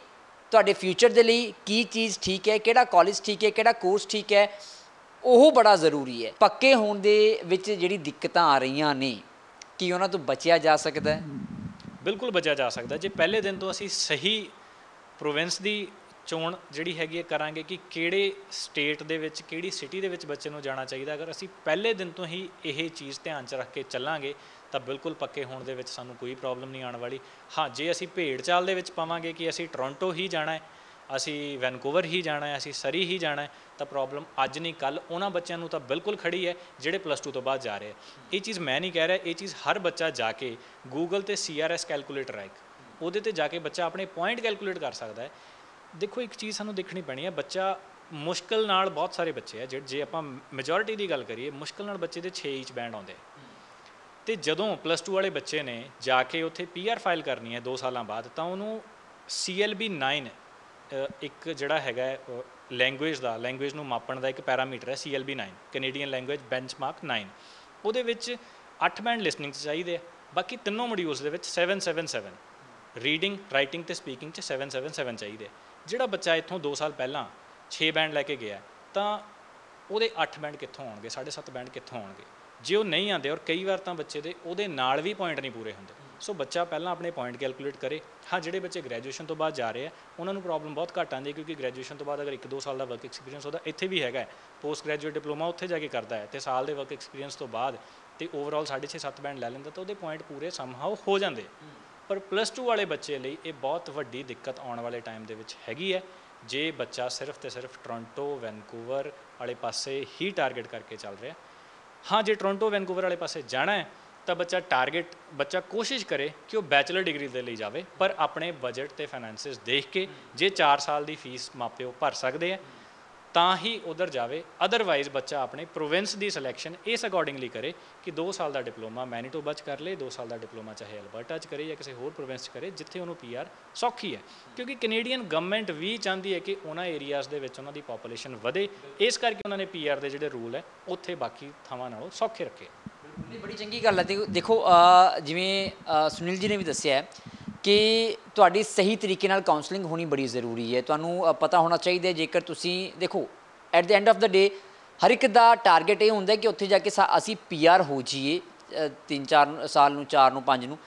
ਤੁਹਾਡੇ ਫਿਊਚਰ ਦੇ ਲਈ ਕੀ ਚੀਜ਼ ਠੀਕ ਹੈ, ਕਿਹੜਾ ਕਾਲਜ ਠੀਕ ਹੈ, ਕਿਹੜਾ ਕੋਰਸ ਠੀਕ ਹੈ, ਉਹ ਬੜਾ ਜ਼ਰੂਰੀ ਹੈ। ਪੱਕੇ ਹੋਣ ਦੇ ਵਿੱਚ ਜਿਹੜੀ ਦਿੱਕਤਾਂ ਆ ਰਹੀਆਂ ਨੇ, ਕੀ ਉਹਨਾਂ ਤੋਂ ਬਚਿਆ ਜਾ ਸਕਦਾ ਹੈ? ਬਿਲਕੁਲ ਬਚਿਆ ਜਾ ਸਕਦਾ ਜੇ ਪਹਿਲੇ ਦਿਨ ਤੋਂ ਅਸੀਂ ਸਹੀ ਪ੍ਰੋਵਿੰਸ ਦੀ ਚੋਣ ਜਿਹੜੀ ਹੈਗੀ ਹੈ ਕਰਾਂਗੇ ਕਿ ਕਿਹੜੇ ਸਟੇਟ ਦੇ ਵਿੱਚ, ਕਿਹੜੀ ਸਿਟੀ ਦੇ ਵਿੱਚ ਬੱਚੇ ਨੂੰ ਜਾਣਾ ਚਾਹੀਦਾ। ਅਗਰ ਅਸੀਂ ਪਹਿਲੇ ਦਿਨ ਤੋਂ ਹੀ ਇਹ ਚੀਜ਼ ਧਿਆਨ 'ਚ ਰੱਖ ਕੇ ਚੱਲਾਂਗੇ ਤਾਂ ਬਿਲਕੁਲ ਪੱਕੇ ਹੋਣ ਦੇ ਵਿੱਚ ਸਾਨੂੰ ਕੋਈ ਪ੍ਰੋਬਲਮ ਨਹੀਂ ਆਉਣ ਵਾਲੀ। ਹਾਂ, ਜੇ ਅਸੀਂ ਭੇਡ ਚਾਲ ਦੇ ਵਿੱਚ ਪਾਵਾਂਗੇ ਕਿ ਅਸੀਂ ਟੋਰਾਂਟੋ ਹੀ ਜਾਣਾ ਹੈ, ਅਸੀਂ ਵੈਨਕੂਵਰ ਹੀ ਜਾਣਾ ਹੈ, ਅਸੀਂ ਸਰੀ ਹੀ ਜਾਣਾ ਹੈ, ਤਾਂ ਪ੍ਰੋਬਲਮ ਅੱਜ ਨਹੀਂ ਕੱਲ੍ਹ ਉਹਨਾਂ ਬੱਚਿਆਂ ਨੂੰ ਤਾਂ ਬਿਲਕੁਲ ਖੜੀ ਹੈ ਜਿਹੜੇ +2 ਤੋਂ ਬਾਅਦ ਜਾ ਰਹੇ ਆ। ਇਹ ਚੀਜ਼ ਮੈਂ ਨਹੀਂ ਕਹਿ ਰਿਹਾ, ਇਹ ਚੀਜ਼ ਹਰ ਬੱਚਾ ਜਾ ਕੇ ਗੂਗਲ 'ਤੇ CRS ਕੈਲਕੂਲੇਟਰ ਹੈ ਇੱਕ, ਉਹਦੇ 'ਤੇ ਜਾ ਕੇ ਬੱਚਾ ਆਪਣੇ ਪੁਆਇੰਟ ਕੈਲਕੂਲੇਟ ਕਰ ਸਕਦਾ ਹੈ। ਦੇਖੋ, ਇੱਕ ਚੀਜ਼ ਸਾਨੂੰ ਦੇਖਣੀ ਪੈਣੀ ਹੈ, ਬੱਚਾ ਮੁਸ਼ਕਿਲ ਨਾਲ, ਬਹੁਤ ਸਾਰੇ ਬੱਚੇ ਆ ਜੇ ਆਪਾਂ ਮੈਜੋਰਿਟੀ ਦੀ ਗੱਲ ਕਰੀਏ, ਮੁਸ਼ਕਿਲ ਨਾਲ ਬੱਚੇ ਦੇ 6 ਇੰਚ ਬੈਂਡ ਆਉਂਦੇ। ਅਤੇ ਜਦੋਂ +2 ਵਾਲੇ ਬੱਚੇ ਨੇ ਜਾ ਕੇ ਉੱਥੇ PR ਫਾਈਲ ਕਰਨੀ ਹੈ 2 ਸਾਲਾਂ ਬਾਅਦ, ਤਾਂ ਉਹਨੂੰ CLB 9 ਇੱਕ ਜਿਹੜਾ ਹੈਗਾ ਲੈਂਗੁਏਜ ਨੂੰ ਮਾਪਣ ਦਾ ਇੱਕ ਪੈਰਾਮੀਟਰ ਹੈ CLB 9, ਕੈਨੇਡੀਅਨ ਲੈਂਗੁਏਜ ਬੈਂਚਮਾਰਕ 9। ਉਹਦੇ ਵਿੱਚ 8 ਬੈਂਡ ਲਿਸਨਿੰਗ 'ਚ ਚਾਹੀਦੇ ਆ, ਬਾਕੀ ਤਿੰਨੋਂ ਮੋਡਿਊਲਸ ਦੇ ਵਿੱਚ 777, ਰੀਡਿੰਗ, ਰਾਈਟਿੰਗ ਅਤੇ ਸਪੀਕਿੰਗ 'ਚ 777 ਚਾਹੀਦੇ। ਜਿਹੜਾ ਬੱਚਾ ਇੱਥੋਂ 2 ਸਾਲ ਪਹਿਲਾਂ 6 ਬੈਂਡ ਲੈ ਕੇ ਗਿਆ ਤਾਂ ਉਹਦੇ 8 ਬੈਂਡ ਕਿੱਥੋਂ ਆਉਣਗੇ, 7.5 ਬੈਂਡ ਕਿੱਥੋਂ ਆਉਣਗੇ ਜੇ ਉਹ ਨਹੀਂ ਆਉਂਦੇ। ਔਰ ਕਈ ਵਾਰ ਤਾਂ ਬੱਚੇ ਦੇ ਉਹਦੇ ਨਾਲ ਵੀ ਪੁਆਇੰਟ ਨਹੀਂ ਪੂਰੇ ਹੁੰਦੇ। ਸੋ ਬੱਚਾ ਪਹਿਲਾਂ ਆਪਣੇ ਪੁਆਇੰਟ ਕੈਲਕੂਲੇਟ ਕਰੇ। ਹਾਂ, ਜਿਹੜੇ ਬੱਚੇ ਗ੍ਰੈਜੂਏਸ਼ਨ ਤੋਂ ਬਾਅਦ ਜਾ ਰਹੇ ਆ ਉਹਨਾਂ ਨੂੰ ਪ੍ਰੋਬਲਮ ਬਹੁਤ ਘੱਟ ਆਉਂਦੀ, ਕਿਉਂਕਿ ਗ੍ਰੈਜੂਏਸ਼ਨ ਤੋਂ ਬਾਅਦ ਅਗਰ 1-2 ਸਾਲ ਦਾ ਵਰਕ ਐਕਸਪੀਰੀਅੰਸ ਉਹਦਾ ਇੱਥੇ ਵੀ ਹੈਗਾ, ਪੋਸਟ ਗ੍ਰੈਜੂਏਟ ਡਿਪਲੋਮਾ ਉੱਥੇ ਜਾ ਕੇ ਕਰਦਾ ਹੈ, ਅਤੇ ਸਾਲ ਦੇ ਵਰਕ ਐਕਸਪੀਰੀਅੰਸ ਤੋਂ ਬਾਅਦ ਤੇ ਓਵਰਆਲ 6.5-7 ਬੈਂਡ ਲੈ ਲੈਂਦਾ, ਤਾਂ ਉਹਦੇ ਪੁਆਇੰਟ ਪੂਰੇ ਸਮਹਾਓ ਹੋ ਜਾਂਦੇ। ਪਰ +2 ਵਾਲੇ ਬੱਚੇ ਲਈ ਇਹ ਬਹੁਤ ਵੱਡੀ ਦਿੱਕਤ ਆਉਣ ਵਾਲੇ ਟਾਈਮ ਦੇ ਵਿੱਚ ਹੈਗੀ ਹੈ, ਜੇ ਬੱਚਾ ਸਿਰਫ ਤੇ ਸਿਰਫ ਟੋਰਾਂਟੋ ਵੈਨਕੂਵਰ ਵਾਲੇ ਪਾਸੇ ਹੀ ਟਾਰਗੇਟ ਕਰਕੇ ਚੱਲ ਰਿਹਾ। ਹਾਂ, ਜੇ ਟੋਰਾਂਟੋ ਵੈਨਕੂਵਰ ਵਾਲੇ ਪਾਸੇ ਜਾਣਾ ਹੈ ਤਾਂ ਬੱਚਾ ਕੋਸ਼ਿਸ਼ ਕਰੇ ਕਿ ਉਹ ਬੈਚਲਰ ਡਿਗਰੀ ਦੇ ਲਈ ਜਾਵੇ, ਪਰ ਆਪਣੇ ਬਜਟ ਤੇ ਫਾਈਨੈਂਸਿਸ ਦੇਖ ਕੇ, ਜੇ 4 ਸਾਲ ਦੀ ਫੀਸ ਮਾਪਿਓ ਭਰ ਸਕਦੇ ਆ ਤਾਂ ਹੀ ਉਧਰ ਜਾਵੇ। ਅਦਰਵਾਈਜ਼ ਬੱਚਾ ਆਪਣੇ ਪ੍ਰੋਵਿੰਸ ਦੀ ਸਿਲੈਕਸ਼ਨ ਇਸ ਅਕੋਰਡਿੰਗਲੀ ਕਰੇ ਕਿ 2 ਸਾਲ ਦਾ ਡਿਪਲੋਮਾ ਮੈਨੀਟੋਬਾ 'ਚ ਕਰ ਲੇ, 2 ਸਾਲ ਦਾ ਡਿਪਲੋਮਾ ਚਾਹੇ ਅਲਬਰਟਾ 'ਚ ਕਰੇ ਜਾਂ ਕਿਸੇ ਹੋਰ ਪ੍ਰੋਵਿੰਸ 'ਚ ਕਰੇ ਜਿੱਥੇ ਉਹਨੂੰ PR ਸੌਖੀ ਹੈ, ਕਿਉਂਕਿ ਕੈਨੇਡੀਅਨ ਗਵਰਨਮੈਂਟ ਵੀ ਚਾਹੁੰਦੀ ਹੈ ਕਿ ਉਹਨਾਂ ਏਰੀਆਜ਼ ਦੇ ਵਿੱਚ ਉਹਨਾਂ ਦੀ ਪਾਪੂਲੇਸ਼ਨ ਵਧੇ, ਇਸ ਕਰਕੇ ਉਹਨਾਂ ਨੇ PR ਦੇ ਜਿਹੜੇ ਰੂਲ ਹੈ ਉੱਥੇ ਬਾਕੀ ਥਾਵਾਂ ਨਾਲੋਂ ਸੌਖੇ ਰੱਖੇ। ਨਹੀਂ, ਬੜੀ ਚੰਗੀ ਗੱਲ ਹੈ। ਦੇਖੋ ਜਿਵੇਂ ਸੁਨੀਲ ਜੀ ਨੇ ਵੀ ਦੱਸਿਆ ਹੈ ਕਿ ਤੁਹਾਡੀ ਸਹੀ ਤਰੀਕੇ ਨਾਲ ਕਾਉਂਸਲਿੰਗ ਹੋਣੀ ਬੜੀ ਜ਼ਰੂਰੀ ਹੈ। ਤੁਹਾਨੂੰ ਪਤਾ ਹੋਣਾ ਚਾਹੀਦਾ, ਜੇਕਰ ਤੁਸੀਂ ਦੇਖੋ at the end of the day ਹਰ ਇੱਕ ਦਾ ਟਾਰਗੇਟ ਇਹ ਹੁੰਦਾ ਕਿ ਉੱਥੇ ਜਾ ਕੇ ਅਸੀਂ PR ਹੋ ਜਾਈਏ, 3-4 ਸਾਲ ਨੂੰ, 4 ਨੂੰ, 5 ਨੂੰ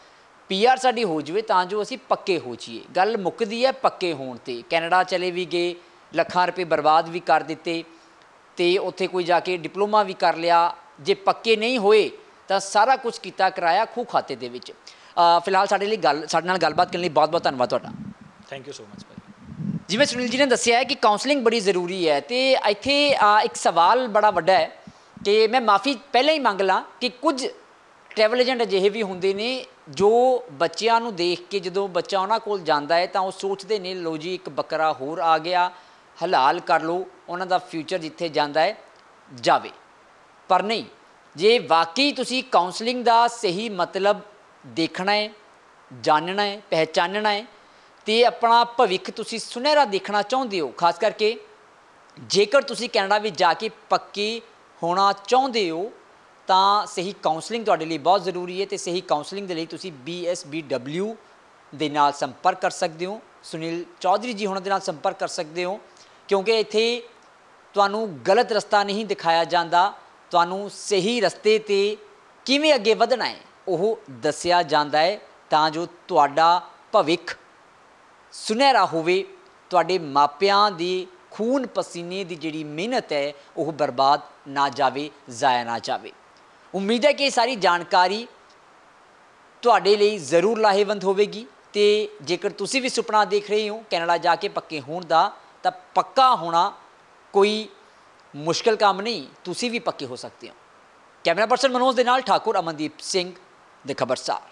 PR ਸਾਡੀ ਹੋ ਜਾਵੇ ਤਾਂ ਜੋ ਅਸੀਂ ਪੱਕੇ ਹੋ ਜਾਈਏ। ਗੱਲ ਮੁੱਕਦੀ ਹੈ ਪੱਕੇ ਹੋਣ 'ਤੇ। ਕੈਨੇਡਾ ਚਲੇ ਵੀ ਗਏ, ਲੱਖਾਂ ਰੁਪਏ ਬਰਬਾਦ ਵੀ ਕਰ ਦਿੱਤੇ ਅਤੇ ਉੱਥੇ ਕੋਈ ਜਾ ਕੇ ਡਿਪਲੋਮਾ ਵੀ ਕਰ ਲਿਆ, ਜੇ ਪੱਕੇ ਨਹੀਂ ਹੋਏ ਤਾਂ ਸਾਰਾ ਕੁਝ ਕੀਤਾ ਕਰਾਇਆ ਖੂਹ ਖਾਤੇ ਦੇ ਵਿੱਚ। ਫਿਲਹਾਲ ਸਾਡੇ ਨਾਲ ਗੱਲਬਾਤ ਕਰਨ ਲਈ ਬਹੁਤ ਬਹੁਤ ਧੰਨਵਾਦ ਤੁਹਾਡਾ। ਥੈਂਕ ਯੂ ਸੋ ਮਚ ਭਾਜੀ। ਜਿਵੇਂ ਸੁਨੀਲ ਜੀ ਨੇ ਦੱਸਿਆ ਹੈ ਕਿ ਕਾਉਂਸਲਿੰਗ ਬੜੀ ਜ਼ਰੂਰੀ ਹੈ, ਅਤੇ ਇੱਥੇ ਇੱਕ ਸਵਾਲ ਬੜਾ ਵੱਡਾ ਹੈ ਕਿ ਮੈਂ ਮਾफ़ੀ ਪਹਿਲਾਂ ਹੀ ਮੰਗ ਲਾਂ ਕਿ ਕੁਝ ਟਰੈਵਲ ਏਜੰਟ ਅਜਿਹੇ ਵੀ ਹੁੰਦੇ ਨੇ ਜੋ ਬੱਚਿਆਂ ਨੂੰ ਦੇਖ ਕੇ ਜਦੋਂ ਬੱਚਾ ਉਹਨਾਂ ਕੋਲ ਜਾਂਦਾ ਹੈ ਤਾਂ ਉਹ ਸੋਚਦੇ ਨੇ ਲਓ ਜੀ ਇੱਕ ਬੱਕਰਾ ਹੋਰ ਆ ਗਿਆ, ਹਲਾਲ ਕਰ ਲਓ, ਉਹਨਾਂ ਦਾ ਫਿਊਚਰ ਜਿੱਥੇ ਜਾਂਦਾ ਹੈ ਜਾਵੇ। ਪਰ ਨਹੀਂ, ਜੇ ਵਾਕਈ ਤੁਸੀਂ ਕਾਉਂਸਲਿੰਗ ਦਾ ਸਹੀ ਮਤਲਬ ਦੇਖਣਾ ਹੈ, ਜਾਣਨਾ ਹੈ, ਪਹਿਚਾਨਣਾ ਹੈ ਅਤੇ ਆਪਣਾ ਭਵਿੱਖ ਤੁਸੀਂ ਸੁਨਹਿਰਾ ਦੇਖਣਾ ਚਾਹੁੰਦੇ ਹੋ, ਖਾਸ ਕਰਕੇ ਜੇਕਰ ਤੁਸੀਂ ਕੈਨੇਡਾ ਵਿੱਚ ਜਾ ਕੇ ਪੱਕੇ ਹੋਣਾ ਚਾਹੁੰਦੇ ਹੋ ਤਾਂ ਸਹੀ ਕਾਉਂਸਲਿੰਗ ਤੁਹਾਡੇ ਲਈ ਬਹੁਤ ਜ਼ਰੂਰੀ ਹੈ। ਅਤੇ ਸਹੀ ਕਾਉਂਸਲਿੰਗ ਦੇ ਲਈ ਤੁਸੀਂ BSBW ਦੇ ਨਾਲ ਸੰਪਰਕ ਕਰ ਸਕਦੇ ਹੋ, ਸੁਨੀਲ ਚੌਧਰੀ ਜੀ ਹੋਣਾ ਦੇ ਨਾਲ ਸੰਪਰਕ ਕਰ ਸਕਦੇ ਹੋ, ਕਿਉਂਕਿ ਇੱਥੇ ਤੁਹਾਨੂੰ ਗਲਤ ਰਸਤਾ ਨਹੀਂ ਦਿਖਾਇਆ ਜਾਂਦਾ, ਤੁਹਾਨੂੰ ਸਹੀ ਰਸਤੇ 'ਤੇ ਕਿਵੇਂ ਅੱਗੇ ਵਧਣਾ ਹੈ ਉਹ ਦੱਸਿਆ ਜਾਂਦਾ ਹੈ ਤਾਂ ਜੋ ਤੁਹਾਡਾ ਭਵਿੱਖ ਸੁਨਹਿਰਾ ਹੋਵੇ, ਤੁਹਾਡੇ ਮਾਪਿਆਂ ਦੀ ਖੂਨ ਪਸੀਨੇ ਦੀ ਜਿਹੜੀ ਮਿਹਨਤ ਹੈ ਉਹ ਬਰਬਾਦ ਨਾ ਜਾਵੇ, ਜ਼ਾਇਆ ਨਾ ਜਾਵੇ। ਉਮੀਦ ਹੈ ਕਿ ਇਹ ਸਾਰੀ ਜਾਣਕਾਰੀ ਤੁਹਾਡੇ ਲਈ ਜ਼ਰੂਰ ਲਾਹੇਵੰਦ ਹੋਵੇਗੀ, ਅਤੇ ਜੇਕਰ ਤੁਸੀਂ ਵੀ ਸੁਪਨਾ ਦੇਖ ਰਹੇ ਹੋ ਕੈਨੇਡਾ ਜਾ ਕੇ ਪੱਕੇ ਹੋਣ ਦਾ, ਤਾਂ ਪੱਕਾ ਹੋਣਾ ਕੋਈ ਮੁਸ਼ਕਿਲ ਕੰਮ ਨਹੀਂ, ਤੁਸੀਂ ਵੀ ਪੱਕੇ ਹੋ ਸਕਦੇ ਹੋ। ਕੈਮਰਾ ਪਰਸਨ ਮਨੋਜ ਦੇ ਨਾਲ ਠਾਕੁਰ ਅਮਨਦੀਪ ਸਿੰਘ, ਦ ਖਬਰਸਾਰ।